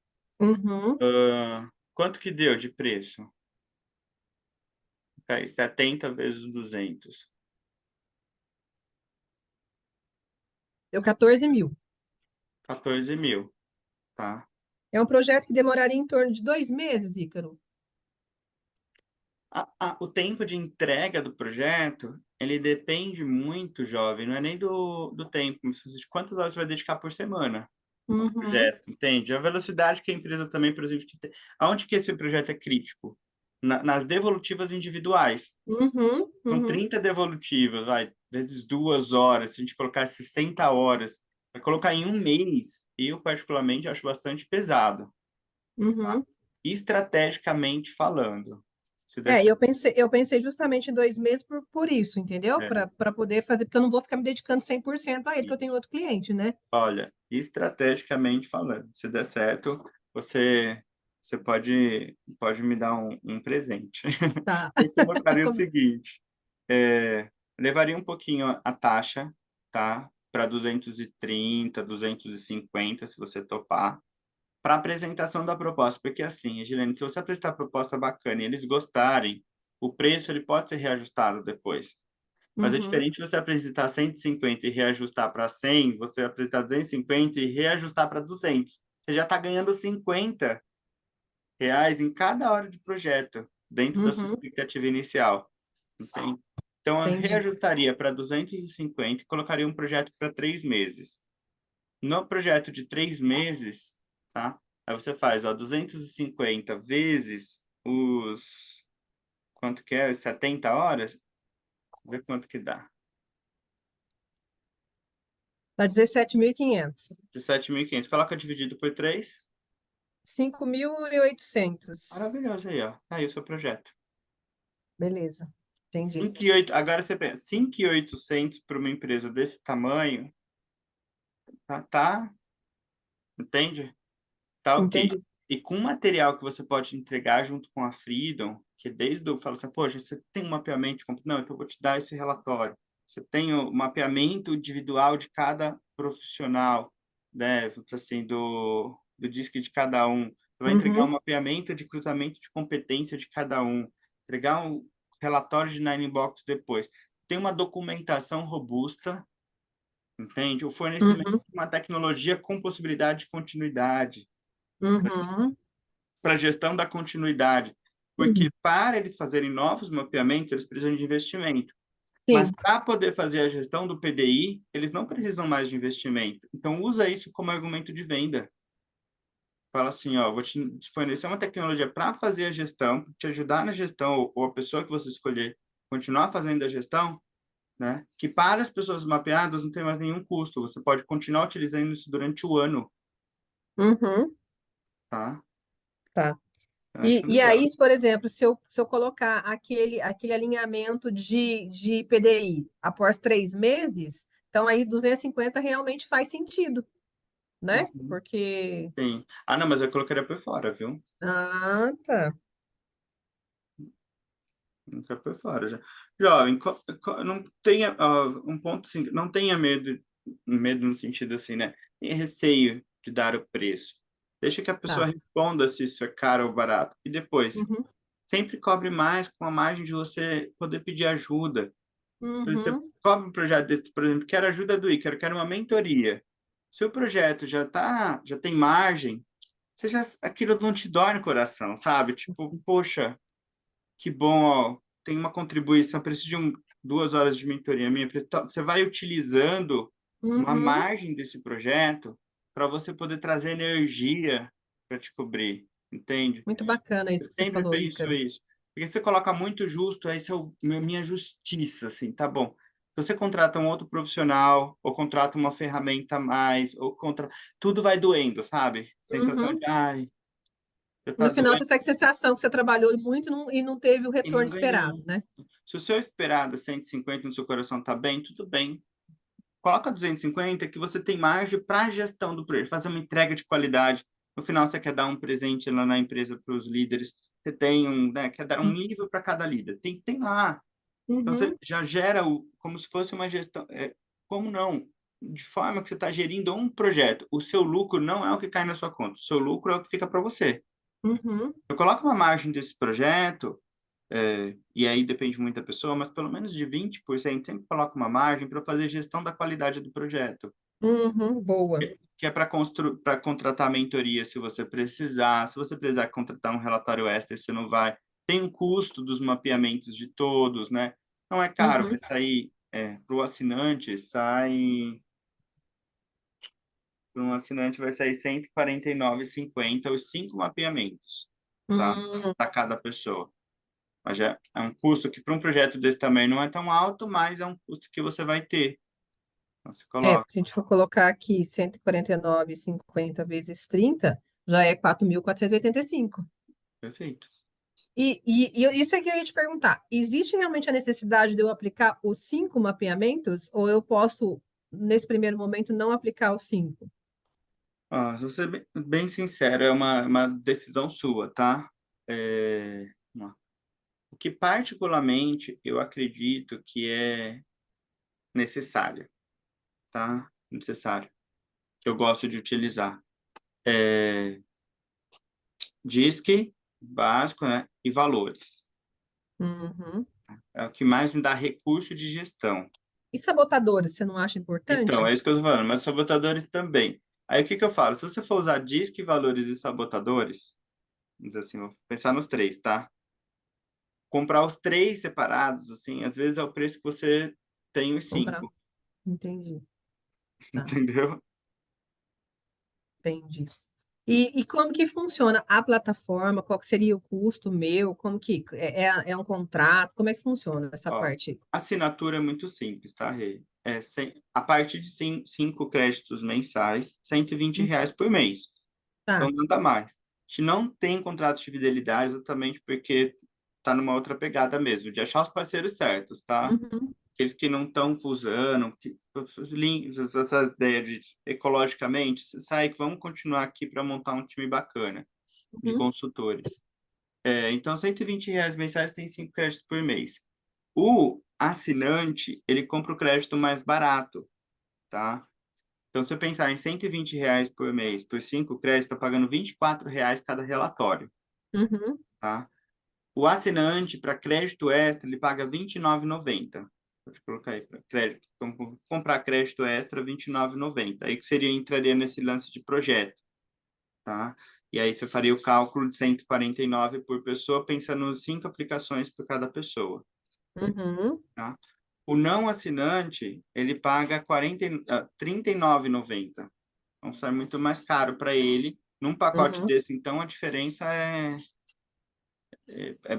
Speaker 2: Uhum.
Speaker 1: Quanto que deu de preço? Tá aí, 70 vezes 200.
Speaker 2: Deu 14 mil.
Speaker 1: 14 mil, tá?
Speaker 2: É um projeto que demoraria em torno de 2 meses, Ícaro.
Speaker 1: O tempo de entrega do projeto, ele depende muito, jovem, não é nem do tempo, mas de quantas horas você vai dedicar por semana ao
Speaker 2: Uhum.
Speaker 1: projeto, entende? A velocidade que a empresa também, por exemplo, aonde que esse projeto é crítico? Nas devolutivas individuais.
Speaker 2: Uhum.
Speaker 1: São
Speaker 2: Uhum.
Speaker 1: 30 devolutivas, vai, vezes 2 horas, se a gente colocar 60 horas, vai colocar em um mês, eu particularmente acho bastante pesado, tá?
Speaker 2: Uhum.
Speaker 1: Estrategicamente falando, se der
Speaker 2: É, e
Speaker 1: certo.
Speaker 2: eu pensei justamente em 2 meses por isso, entendeu?
Speaker 1: É,
Speaker 2: Para poder fazer, porque eu não vou ficar me dedicando 100% a ele, que
Speaker 1: e,
Speaker 2: eu tenho outro cliente, né?
Speaker 1: olha, estrategicamente falando, se der certo, você pode me dar um presente.
Speaker 2: Tá.
Speaker 1: Eu colocaria o
Speaker 2: Com-
Speaker 1: seguinte, levaria um pouquinho a taxa, tá? Para 230, 250, se você topar, para apresentação da proposta, porque assim, Gilene, se você apresentar a proposta bacana e eles gostarem, o preço ele pode ser reajustado depois. Mas é
Speaker 2: Uhum.
Speaker 1: diferente você apresentar 150 e reajustar para 100, você apresentar 250 e reajustar para 200. Você já está ganhando R$ 50 em cada hora de projeto, dentro da sua
Speaker 2: Uhum.
Speaker 1: expectativa inicial. Entende? Então, eu
Speaker 2: Entendi.
Speaker 1: reajustaria para 250 e colocaria um projeto para 3 meses. No projeto de 3 meses, tá? Aí você faz, ó, 250 vezes os... Quanto que é? 70 horas? Vê quanto que dá.
Speaker 2: Dá 17.500.
Speaker 1: De 7.500. Coloca dividido por 3.
Speaker 2: 5.800.
Speaker 1: Maravilhoso aí, ó. Tá aí o seu projeto.
Speaker 2: Beleza, entendi.
Speaker 1: 5.800, agora você pensa, 5.800 para uma empresa desse tamanho, tá, entende? Tá ok.
Speaker 2: Entendi.
Speaker 1: E com o material que você pode entregar junto com a Freedom, que desde o fala assim, poxa, você tem um mapeamento não, então eu vou te dar esse relatório. Você tem o mapeamento individual de cada profissional, né, assim, do DISC de cada um. Você vai entregar um
Speaker 2: Uhum,
Speaker 1: mapeamento de cruzamento de competência de cada um, entregar um relatório de Nine Box depois. Tem uma documentação robusta, entende? O fornecimento
Speaker 2: uhum,
Speaker 1: de uma tecnologia com possibilidade de continuidade
Speaker 2: uhum,
Speaker 1: para a gestão da continuidade, porque
Speaker 2: uhum.
Speaker 1: para eles fazerem novos mapeamentos, eles precisam de investimento. Mas
Speaker 2: Sim.
Speaker 1: para poder fazer a gestão do PDI, eles não precisam mais de investimento. Então, usa isso como argumento de venda. Fala assim, ó, vou te fornecer uma tecnologia para fazer a gestão, te ajudar na gestão, ou a pessoa que você escolher continuar fazendo a gestão, né? Que para as pessoas mapeadas não tem mais nenhum custo. Você pode continuar utilizando isso durante o ano,
Speaker 2: Uhum,
Speaker 1: tá?
Speaker 2: tá.
Speaker 1: Eu acho
Speaker 2: E
Speaker 1: legal.
Speaker 2: aí, por exemplo, se eu colocar aquele alinhamento de PDI após 3 meses, então aí 250 realmente faz sentido, né?
Speaker 1: Uhum.
Speaker 2: Porque.
Speaker 1: Sim. Ah, não, mas eu colocaria por fora, viu?
Speaker 2: Ah, tá.
Speaker 1: Nunca por fora já. Jovem, não tenha um ponto assim, não tenha medo no sentido assim, né? Tenha receio de dar o preço. Deixa que a pessoa
Speaker 2: Tá.
Speaker 1: responda se isso é caro ou barato. E depois,
Speaker 2: Uhum,
Speaker 1: sempre cobre mais com a margem de você poder pedir ajuda. Por exemplo, você
Speaker 2: uhum,
Speaker 1: cobre um projeto desse, por exemplo, quero ajuda do Ícaro, quero uma mentoria. Se o projeto já tem margem, aquilo não te dói no coração, sabe? Tipo, poxa, que bom, ó, tem uma contribuição, preciso de 2 horas de mentoria minha. Você vai utilizando uma
Speaker 2: uhum.
Speaker 1: margem desse projeto para você poder trazer energia para te cobrir, entende?
Speaker 2: Muito bacana isso
Speaker 1: Eu
Speaker 2: que você
Speaker 1: sempre
Speaker 2: falou,
Speaker 1: penso
Speaker 2: Ícaro.
Speaker 1: isso. Porque você coloca muito justo, aí é minha justiça, assim, tá bom. Se você contrata um outro profissional, ou contrata uma ferramenta a mais, tudo vai doendo, sabe? Sensação de,
Speaker 2: Uhum.
Speaker 1: ai, já tá
Speaker 2: No final,
Speaker 1: doendo
Speaker 2: você segue a sensação que você trabalhou muito e não teve o
Speaker 1: e
Speaker 2: retorno
Speaker 1: não ganhou.
Speaker 2: esperado, né?
Speaker 1: Se o seu esperado é 150 no seu coração tá bem, tudo bem. Coloca 250 que você tem margem para a gestão do projeto, fazer uma entrega de qualidade. No final, você quer dar um presente lá na empresa para os líderes. Você tem né, quer dar um livro para cada líder. Tem lá. Então, você
Speaker 2: Uhum,
Speaker 1: já gera como se fosse uma gestão. Como não? De forma que você está gerindo um projeto. O seu lucro não é o que cai na sua conta. O seu lucro é o que fica para você.
Speaker 2: uhum,
Speaker 1: Eu coloco uma margem desse projeto, e aí depende muito da pessoa, mas pelo menos de 20% sempre coloca uma margem para fazer gestão da qualidade do projeto,
Speaker 2: uhum. Boa.
Speaker 1: que é para contratar mentoria se você precisar, se você precisar contratar um relatório extra, você não vai. Tem um custo dos mapeamentos de todos, né? Não é caro,
Speaker 2: Uhum,
Speaker 1: vai sair, para o assinante, para um assinante vai sair 149,50 os 5 mapeamentos, tá?
Speaker 2: uhum.
Speaker 1: Para cada pessoa. Mas é um custo que para um projeto desse tamanho não é tão alto, mas é um custo que você vai ter. Então, você coloca.
Speaker 2: Se a gente for colocar aqui 149,50 vezes 30 já é 4.485.
Speaker 1: Perfeito.
Speaker 2: E isso é que eu ia te perguntar. Existe realmente a necessidade de eu aplicar os 5 mapeamentos? Ou eu posso, nesse primeiro momento, não aplicar os 5?
Speaker 1: Se você bem sincero, é uma decisão sua, tá? Vamos lá. O que particularmente eu acredito que é necessário, tá? Necessário, que eu gosto de utilizar. É DISC básico, né? E valores.
Speaker 2: Uhum.
Speaker 1: É o que mais me dá recurso de gestão.
Speaker 2: E sabotadores, você não acha
Speaker 1: Então,
Speaker 2: importante?
Speaker 1: é isso que eu tô falando, mas sabotadores também. Aí o que que eu falo? Se você for usar DISC, valores e sabotadores, vamos dizer assim, vou pensar nos três, tá? Comprar os três separados, assim, às vezes é o preço que você tem os
Speaker 2: Comprar.
Speaker 1: cinco,
Speaker 2: Entendi. Tá,
Speaker 1: entendeu?
Speaker 2: entendi. E como que funciona a plataforma? Qual que seria o custo meu? Como que é um contrato? Como é que funciona essa
Speaker 1: Ó,
Speaker 2: parte?
Speaker 1: a assinatura é muito simples, tá, Rê? A partir de 5 créditos mensais, R$ 120 por mês. Então,
Speaker 2: Tá.
Speaker 1: nada mais. gente não tem contratos de fidelidade exatamente porque está numa outra pegada mesmo, de achar os parceiros certos, tá?
Speaker 2: Uhum,
Speaker 1: Aqueles que não estão usando, essas ideias de ecologicamente, sai que vamos continuar aqui para montar um time bacana de
Speaker 2: uhum,
Speaker 1: consultores. Então, R$ 120 mensais tem 5 créditos por mês. O assinante, ele compra o crédito mais barato, tá? Então, se você pensar em R$ 120 por mês por 5 créditos, está pagando R$ 24 cada relatório,
Speaker 2: uhum,
Speaker 1: tá? O assinante, para crédito extra, ele paga R$ 29,90. Pode colocar aí para crédito. Vamos comprar crédito extra, R$ 29,90. Aí que seria, entraria nesse lance de projeto, tá? E aí você faria o cálculo de 149 por pessoa, pensando em 5 aplicações por cada pessoa,
Speaker 2: uhum,
Speaker 1: tá? O não assinante, ele paga R$ 39,90. Então sai muito mais caro para ele. Num pacote
Speaker 2: uhum,
Speaker 1: desse, então, a diferença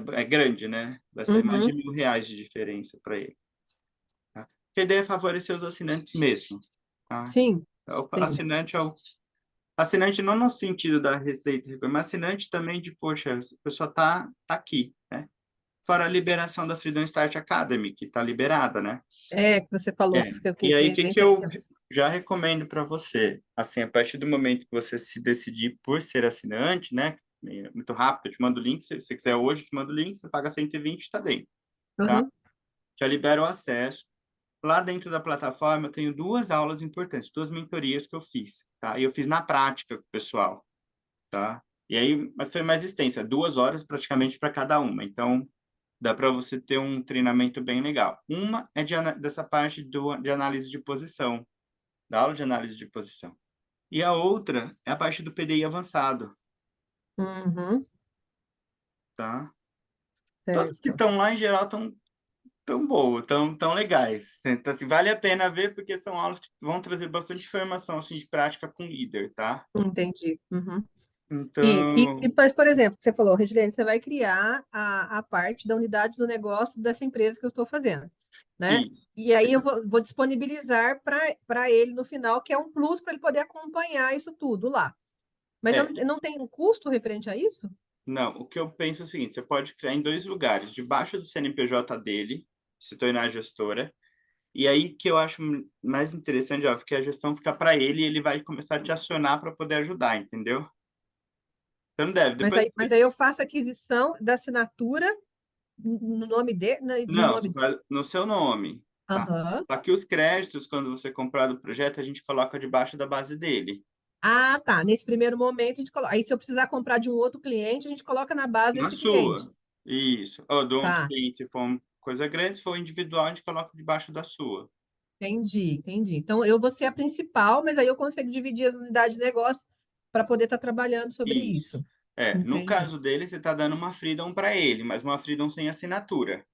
Speaker 1: é grande, né? Vai sair mais de
Speaker 2: uhum.
Speaker 1: R$ 1.000 de diferença para ele, tá? Porque a ideia é favorecer os assinantes mesmo, tá?
Speaker 2: Sim,
Speaker 1: O
Speaker 2: sim.
Speaker 1: assinante é o assinante não no sentido da receita, mas assinante também de, poxa, a pessoa tá aqui, né? Fora a liberação da Freedom Start Academy, que está liberada, né?
Speaker 2: É, que você falou
Speaker 1: É.
Speaker 2: que fica o
Speaker 1: E
Speaker 2: quê?
Speaker 1: aí, o que
Speaker 2: Nem
Speaker 1: que
Speaker 2: tem
Speaker 1: eu
Speaker 2: tempo.
Speaker 1: já recomendo para você? Assim, a partir do momento que você se decidir por ser assinante, né? É muito rápido, eu te mando o link. Se você quiser hoje, eu te mando o link. Você paga 120, está dentro, tá?
Speaker 2: Uhum,
Speaker 1: Já libera o acesso. Lá dentro da plataforma, eu tenho 2 aulas importantes, 2 mentorias que eu fiz, tá? E eu fiz na prática com o pessoal, tá? E aí, mas foi mais extensa, 2 horas praticamente para cada uma. Então, dá para você ter um treinamento bem legal. Uma é dessa parte de análise de posição, da aula de análise de posição. E a outra é a parte do PDI avançado,
Speaker 2: uhum,
Speaker 1: tá? Todas que
Speaker 2: certo.
Speaker 1: estão lá, em geral, estão tão boas, tão legais. Então, assim, vale a pena ver, porque são aulas que vão trazer bastante informação, assim, de prática com líder, tá?
Speaker 2: Entendi. Uhum.
Speaker 1: Então,
Speaker 2: Mas, por exemplo, você falou, Regilene, você vai criar a parte da unidade do negócio dessa empresa que eu estou fazendo, né?
Speaker 1: e,
Speaker 2: E aí eu vou disponibilizar para ele no final, que é um plus para ele poder acompanhar isso tudo lá. Mas
Speaker 1: é,
Speaker 2: eu não tem um custo referente a isso?
Speaker 1: não, o que eu penso é o seguinte, você pode criar em 2 lugares, debaixo do CNPJ dele, se tornar gestora. E aí que eu acho mais interessante, ó, porque a gestão fica para ele e ele vai começar a te acionar para poder ajudar, entendeu? Você não deve. Depois
Speaker 2: Mas aí eu faço a aquisição da assinatura no nome dele, no
Speaker 1: não, você
Speaker 2: nome.
Speaker 1: faz no seu nome, tá?
Speaker 2: Aham.
Speaker 1: Só que os créditos, quando você comprar do projeto, a gente coloca debaixo da base dele,
Speaker 2: Ah, tá. Nesse primeiro momento, a gente coloca. Aí, se eu precisar comprar de um outro cliente, a gente coloca na base
Speaker 1: na
Speaker 2: desse cliente.
Speaker 1: sua. Isso. Ou de um outro
Speaker 2: Tá.
Speaker 1: cliente, se for uma coisa grande, se for individual, a gente coloca debaixo da sua.
Speaker 2: Entendi, entendi. Então, eu vou ser a principal, mas aí eu consigo dividir as unidades de negócio para poder estar trabalhando sobre
Speaker 1: Isso.
Speaker 2: isso.
Speaker 1: No
Speaker 2: Entendi.
Speaker 1: caso dele, você está dando uma Freedom para ele, mas uma Freedom sem assinatura.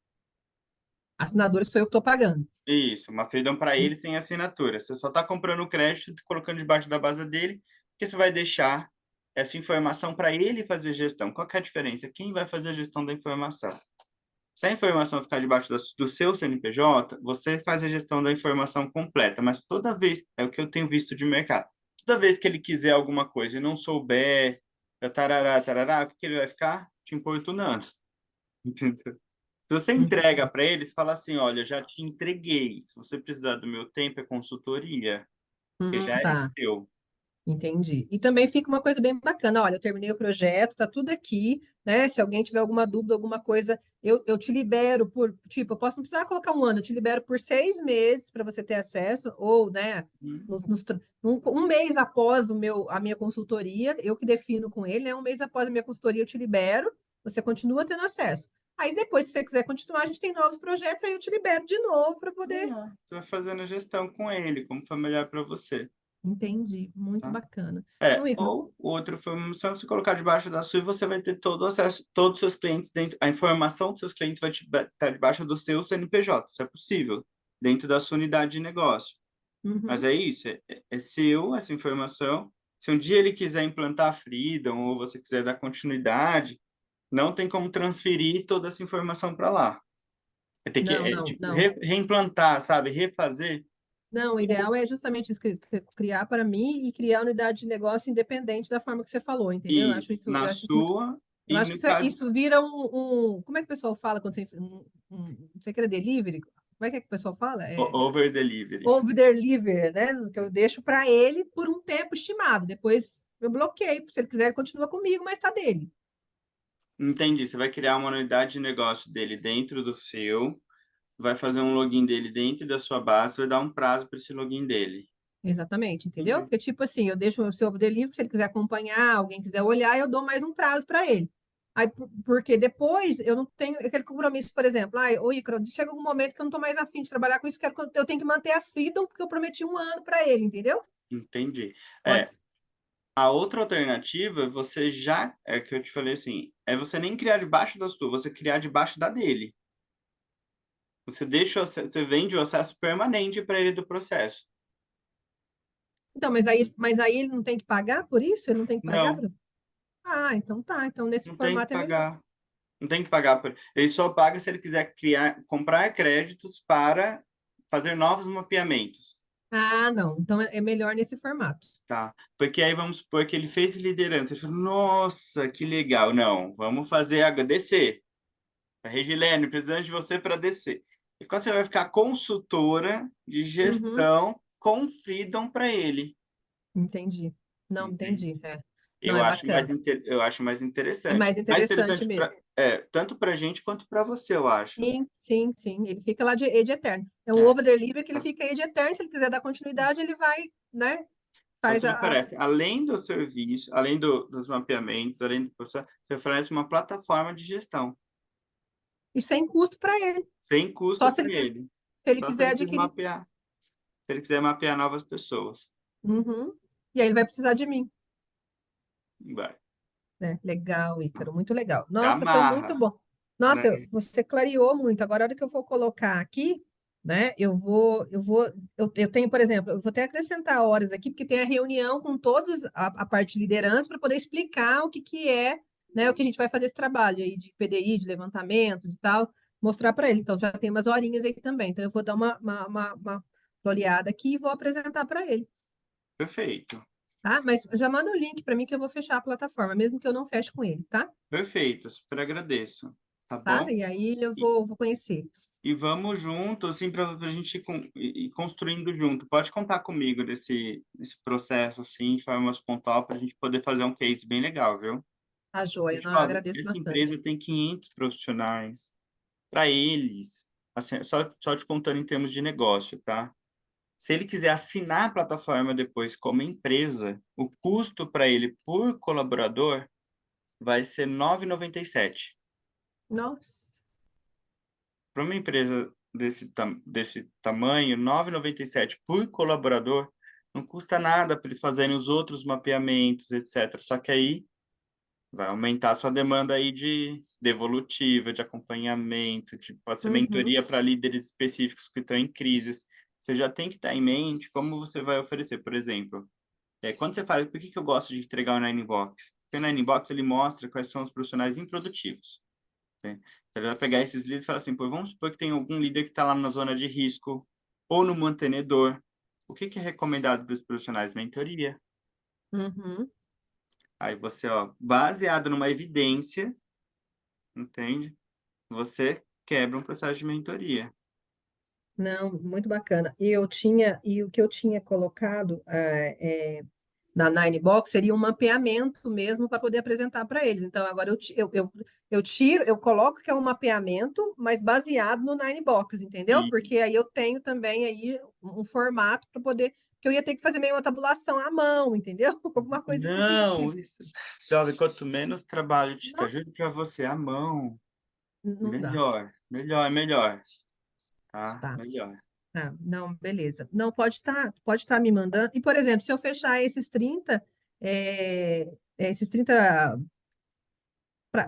Speaker 2: A assinatura sou eu que estou pagando.
Speaker 1: Isso, uma Freedom para ele sem assinatura. Você só está comprando o crédito e colocando debaixo da base dele, porque você vai deixar essa informação para ele fazer gestão. Qual que é a diferença? Quem vai fazer a gestão da informação? Se a informação ficar debaixo do seu CNPJ, você faz a gestão da informação completa, mas toda vez, é o que eu tenho visto de mercado, toda vez que ele quiser alguma coisa e não souber, tarará, tarará, o que ele vai ficar? Te importunando. Entendeu? Se você entrega
Speaker 2: Entendi.
Speaker 1: para ele, você fala assim, olha, já te entreguei. Se você precisar do meu tempo, é consultoria, que já é
Speaker 2: Tá.
Speaker 1: seu.
Speaker 2: Entendi. E também fica uma coisa bem bacana. Olha, eu terminei o projeto, tá tudo aqui, né? Se alguém tiver alguma dúvida, alguma coisa, eu te libero por, tipo, eu posso não precisar colocar um ano, eu te libero por 6 meses para você ter acesso, ou, né,
Speaker 1: Hum,
Speaker 2: um mês após a minha consultoria, eu que defino com ele, né? Um mês após a minha consultoria, eu te libero, você continua tendo acesso. Aí depois, se você quiser continuar, a gente tem novos projetos, aí eu te libero de novo para poder.
Speaker 1: Você vai fazendo a gestão com ele, como for melhor para você,
Speaker 2: Entendi. Muito
Speaker 1: tá?
Speaker 2: bacana. Então, Igor,
Speaker 1: Ou o outro foi só você colocar debaixo da sua e você vai ter todo o acesso, todos os seus clientes dentro, a informação dos seus clientes vai estar debaixo do seu CNPJ, isso é possível, dentro da sua unidade de negócio. Mas
Speaker 2: uhum,
Speaker 1: é isso, é seu essa informação. Se um dia ele quiser implantar a Freedom ou você quiser dar continuidade, não tem como transferir toda essa informação para lá. Vai ter que,
Speaker 2: não, não,
Speaker 1: tipo,
Speaker 2: não.
Speaker 1: reimplantar, sabe? Refazer.
Speaker 2: Não, o ideal é justamente isso, criar para mim e criar unidade de negócio independente da forma que você falou, entendeu?
Speaker 1: E na
Speaker 2: Eu acho isso muito.
Speaker 1: sua,
Speaker 2: Eu
Speaker 1: e
Speaker 2: acho que
Speaker 1: no caso,
Speaker 2: isso vira como é que o pessoal fala quando você quer delivery? Como é que o pessoal fala?
Speaker 1: over delivery.
Speaker 2: Over deliver, né? Que eu deixo para ele por um tempo estimado. Depois eu bloqueio. Se ele quiser, ele continua comigo, mas está dele.
Speaker 1: Entendi. Você vai criar uma unidade de negócio dele dentro do seu, vai fazer um login dele dentro da sua base, vai dar um prazo para esse login dele.
Speaker 2: Exatamente, entendeu?
Speaker 1: Entendi.
Speaker 2: Porque, tipo assim, eu deixo o seu over delivery, se ele quiser acompanhar, alguém quiser olhar, eu dou mais um prazo para ele. Aí, porque depois eu não tenho aquele compromisso, por exemplo, ô Ícaro, chega algum momento que eu não estou mais afim de trabalhar com isso, eu tenho que manter a freedom, porque eu prometi um ano para ele, entendeu?
Speaker 1: Entendi.
Speaker 2: Pode.
Speaker 1: A outra alternativa, você já, é que eu te falei assim, é você nem criar debaixo da sua, você criar debaixo da dele. Você deixa, você vende o acesso permanente para ele do processo.
Speaker 2: Então, mas aí ele não tem que pagar por isso? Ele não tem que pagar
Speaker 1: Não,
Speaker 2: por... Ah, então tá. Então, nesse
Speaker 1: não tem que
Speaker 2: formato é melhor.
Speaker 1: pagar. Não tem que pagar por. Ele só paga se ele quiser criar, comprar créditos para fazer novos mapeamentos,
Speaker 2: Ah, não. Então é melhor nesse formato.
Speaker 1: tá? Porque aí vamos supor que ele fez liderança. Ele falou, nossa, que legal. Não, vamos fazer a descer. Regilene, precisamos de você para descer. E quando você vai ficar consultora de
Speaker 2: Uhum,
Speaker 1: gestão com freedom para ele,
Speaker 2: entendi. Não,
Speaker 1: entende?
Speaker 2: entendi. É. Não,
Speaker 1: Eu
Speaker 2: é
Speaker 1: acho mais,
Speaker 2: bacana.
Speaker 1: eu acho mais
Speaker 2: É
Speaker 1: interessante.
Speaker 2: mais
Speaker 1: Mais
Speaker 2: interessante
Speaker 1: interessante
Speaker 2: mesmo.
Speaker 1: tanto para a gente quanto para você, eu acho.
Speaker 2: Sim, sim, sim. Ele fica lá de eterno. É um
Speaker 1: É.
Speaker 2: over delivery que ele fica aí de eterno. Se ele quiser dar continuidade, ele vai, né? Faz
Speaker 1: Você
Speaker 2: a...
Speaker 1: oferece, além do serviço, além dos mapeamentos, além do processo, você oferece uma plataforma de gestão,
Speaker 2: E sem custo para ele.
Speaker 1: sem
Speaker 2: Só
Speaker 1: custo
Speaker 2: se
Speaker 1: para
Speaker 2: ele,
Speaker 1: ele.
Speaker 2: se ele
Speaker 1: Só se
Speaker 2: quiser
Speaker 1: ele quiser
Speaker 2: adquirir.
Speaker 1: mapear. Se ele quiser mapear novas pessoas.
Speaker 2: Uhum. E aí ele vai precisar de mim.
Speaker 1: Vai.
Speaker 2: Né? Legal, Ícaro, muito legal.
Speaker 1: Se
Speaker 2: Nossa, foi muito
Speaker 1: amarra,
Speaker 2: bom. Nossa,
Speaker 1: né?
Speaker 2: você clareou muito. Agora, a hora que eu for colocar aqui, né? Eu tenho, por exemplo, eu vou até acrescentar horas aqui, porque tem a reunião com todos a parte de liderança para poder explicar o que que é, né? O que a gente vai fazer esse trabalho aí de PDI, de levantamento, de tal, mostrar para ele. Então, já tem umas horinhas aí também. Então, eu vou dar uma floreada aqui e vou apresentar para ele.
Speaker 1: Perfeito.
Speaker 2: Tá? Mas já manda o link para mim que eu vou fechar a plataforma, mesmo que eu não feche com ele, tá?
Speaker 1: Perfeito. Super agradeço. Tá
Speaker 2: Tá?
Speaker 1: bom?
Speaker 2: E aí eu
Speaker 1: E,
Speaker 2: vou conhecer.
Speaker 1: e vamos junto, assim, para a gente ir construindo junto. Pode contar comigo nesse processo, assim, de forma mais pontual, para a gente poder fazer um case bem legal, viu?
Speaker 2: Tá, joia.
Speaker 1: E,
Speaker 2: Não, eu
Speaker 1: Fábio,
Speaker 2: agradeço
Speaker 1: essa
Speaker 2: bastante.
Speaker 1: empresa tem 500 profissionais. Para eles, assim, só te contando em termos de negócio, tá? Se ele quiser assinar a plataforma depois como empresa, o custo para ele por colaborador vai ser R$ 9,97.
Speaker 2: Nossa.
Speaker 1: Para uma empresa desse tamanho, R$ 9,97 por colaborador, não custa nada para eles fazerem os outros mapeamentos, etc. Só que aí vai aumentar a sua demanda aí de devolutiva, de acompanhamento, pode ser
Speaker 2: Uhum,
Speaker 1: mentoria para líderes específicos que estão em crises. Você já tem que estar em mente como você vai oferecer. Por exemplo, quando você fala, por que eu gosto de entregar o Nine Box? Porque o Nine Box ele mostra quais são os profissionais improdutivos. Né? Então, ele vai pegar esses líderes e falar assim, pô, vamos supor que tem algum líder que está lá na zona de risco ou no mantenedor. O que é recomendado para os profissionais? Mentoria.
Speaker 2: uhum.
Speaker 1: Aí você, ó, baseado numa evidência, entende? Você quebra um processo de mentoria.
Speaker 2: Não, muito bacana. E o que eu tinha colocado na Nine Box seria um mapeamento mesmo para poder apresentar para eles. Então, agora eu tiro, eu coloco que é um mapeamento, mas baseado no Nine Box, entendeu?
Speaker 1: E
Speaker 2: Porque aí eu tenho também aí um formato para poder, que eu ia ter que fazer meio uma tabulação à mão, entendeu? Alguma coisa desse
Speaker 1: não,
Speaker 2: sentido.
Speaker 1: isso. Jovem, quanto menos trabalho te
Speaker 2: Não,
Speaker 1: ajude para você à mão,
Speaker 2: não dá.
Speaker 1: melhor, melhor, melhor, tá?
Speaker 2: Tá.
Speaker 1: Melhor.
Speaker 2: Tá, não, beleza. Não, pode estar me mandando. E, por exemplo, se eu fechar esses 30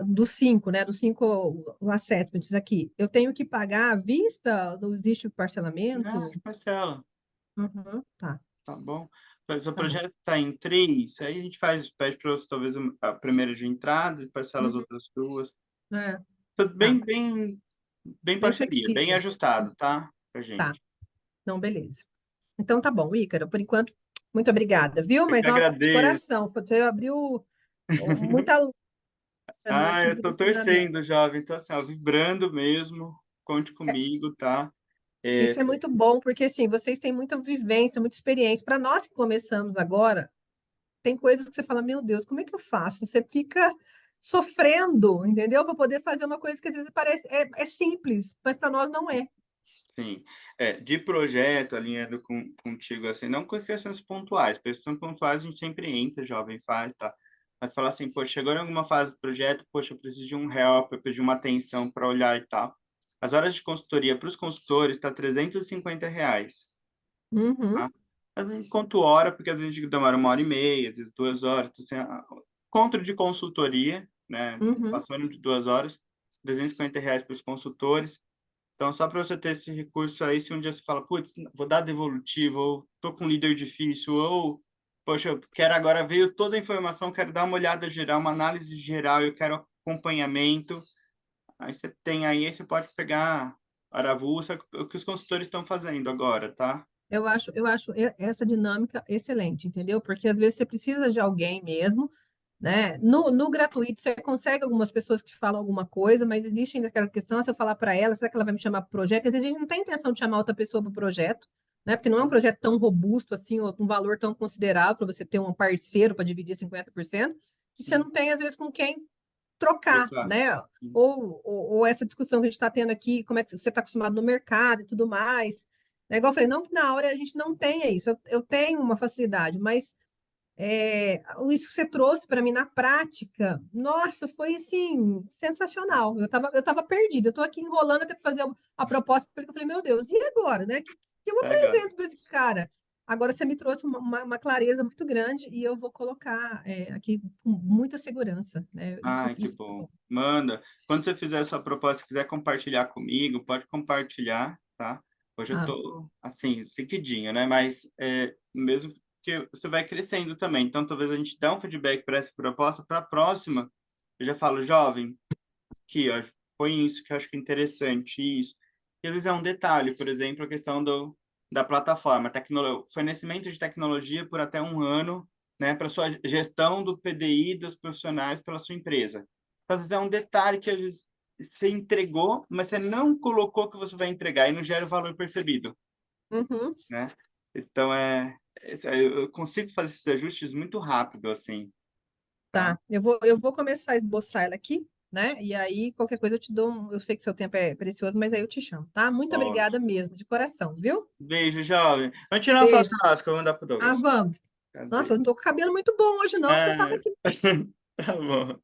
Speaker 2: dos 5, né? Dos 5 assessments aqui, eu tenho que pagar à vista? Não existe o
Speaker 1: Ah,
Speaker 2: parcelamento?
Speaker 1: Marcelo,
Speaker 2: Uhum, tá,
Speaker 1: tá bom. Mas o
Speaker 2: tá bom.
Speaker 1: projeto está em três, aí a gente pede para você talvez a primeira de entrada e parcela as
Speaker 2: Uhum,
Speaker 1: outras duas.
Speaker 2: é,
Speaker 1: Tudo
Speaker 2: tá,
Speaker 1: bem
Speaker 2: bem
Speaker 1: parceria, bem
Speaker 2: flexível.
Speaker 1: ajustado, tá? Pra
Speaker 2: Tá,
Speaker 1: gente.
Speaker 2: não, beleza. Então tá bom, Ícaro, por enquanto, muito obrigada, viu?
Speaker 1: Eu
Speaker 2: Mas
Speaker 1: que
Speaker 2: ó, de
Speaker 1: agradeço.
Speaker 2: coração, você abriu muita luz para mim
Speaker 1: Ah,
Speaker 2: aqui
Speaker 1: eu
Speaker 2: de
Speaker 1: tô
Speaker 2: direcionamento.
Speaker 1: torcendo, jovem. Então, assim, ó, vibrando mesmo. Conte comigo, tá? É,
Speaker 2: Isso é muito bom, porque assim, vocês têm muita vivência, muita experiência. Para nós que começamos agora, tem coisas que você fala, meu Deus, como é que eu faço? Você fica sofrendo, entendeu? Para poder fazer uma coisa que às vezes parece é simples, mas para nós não é.
Speaker 1: sim. De projeto, alinhando contigo, assim, não com questões pontuais. Questões pontuais a gente sempre entra, jovem, faz, tá? Mas falar assim, poxa, chegou em alguma fase do projeto, poxa, eu preciso de um help, eu preciso de uma atenção para olhar e tal. As horas de consultoria para os consultores tá R$ 350.
Speaker 2: Uhum,
Speaker 1: Tá? Quanto hora, porque às vezes demora 1 hora e meia, às vezes 2 horas. Então, assim, encontro de consultoria, né?
Speaker 2: uhum.
Speaker 1: Passando de 2 horas, R$ 350 para os consultores. Então, só para você ter esse recurso aí, se um dia você fala, putz, vou dar devolutivo, ou tô com um líder difícil, ou, poxa, eu quero agora, veio toda a informação, quero dar uma olhada geral, uma análise geral, eu quero acompanhamento. Aí você tem aí você pode pegar a Aravulsa, o que os consultores estão fazendo agora, tá?
Speaker 2: Eu acho essa dinâmica excelente, entendeu? Porque às vezes você precisa de alguém mesmo, né? No gratuito você consegue algumas pessoas que te falam alguma coisa, mas existe ainda aquela questão, se eu falar para ela, será que ela vai me chamar para o projeto? Às vezes a gente não tem intenção de chamar outra pessoa para o projeto, né? Porque não é um projeto tão robusto assim, ou um valor tão considerável para você ter um parceiro para dividir 50%, que você
Speaker 1: Sim,
Speaker 2: não tem, às vezes, com quem trocar,
Speaker 1: trocar.
Speaker 2: né? Ou essa discussão que a gente está tendo aqui, como é que você está acostumado no mercado e tudo mais. É igual eu falei, não que na hora a gente não tenha isso, eu tenho uma facilidade, mas isso que você trouxe para mim na prática, nossa, foi assim, sensacional. Eu tava perdida, eu estou aqui enrolando até para fazer a proposta, porque eu falei, meu Deus, e agora, né? Que eu
Speaker 1: Legal.
Speaker 2: apresento para esse cara? Agora você me trouxe uma clareza muito grande e eu vou colocar aqui com muita segurança, né? Isso,
Speaker 1: Ai, que
Speaker 2: isso tá
Speaker 1: bom.
Speaker 2: bom.
Speaker 1: Manda. Quando você fizer a sua proposta, se quiser compartilhar comigo, pode compartilhar, tá? Hoje eu
Speaker 2: Ah,
Speaker 1: tô, assim, seguidinho, né? Mas mesmo que você vai crescendo também. Então, talvez a gente dê um feedback para essa proposta, para a próxima, eu já falo, jovem, aqui, ó, põe isso que eu acho que é interessante, isso. E às vezes é um detalhe, por exemplo, a questão da plataforma, fornecimento de tecnologia por até 1 ano, né, para sua gestão do PDI dos profissionais pela sua empresa. Então, às vezes é um detalhe que às vezes você entregou, mas você não colocou que você vai entregar e não gera o valor percebido,
Speaker 2: uhum,
Speaker 1: né? Então, eu consigo fazer esses ajustes muito rápido, assim, tá?
Speaker 2: tá. Eu vou começar a esboçar ela aqui, né? E aí, qualquer coisa eu te dou eu sei que seu tempo é precioso, mas aí eu te chamo, tá? Muito obrigada
Speaker 1: Ótimo.
Speaker 2: mesmo, de coração, viu?
Speaker 1: Beijo, jovem. Vamos tirar uma foto
Speaker 2: Beijo.
Speaker 1: nossa que eu vou mandar pro
Speaker 2: Ah,
Speaker 1: Douglas.
Speaker 2: vamos. Nossa, eu
Speaker 1: Cadê?
Speaker 2: não tô com o cabelo muito bom hoje, não, porque eu tava
Speaker 1: Ah,
Speaker 2: aqui.
Speaker 1: tá bom.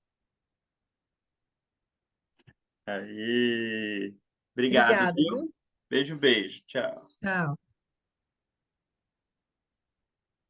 Speaker 1: Aí. Obrigado,
Speaker 2: Obrigada,
Speaker 1: viu?
Speaker 2: viu?
Speaker 1: Beijo, beijo. Tchau.
Speaker 2: Tchau.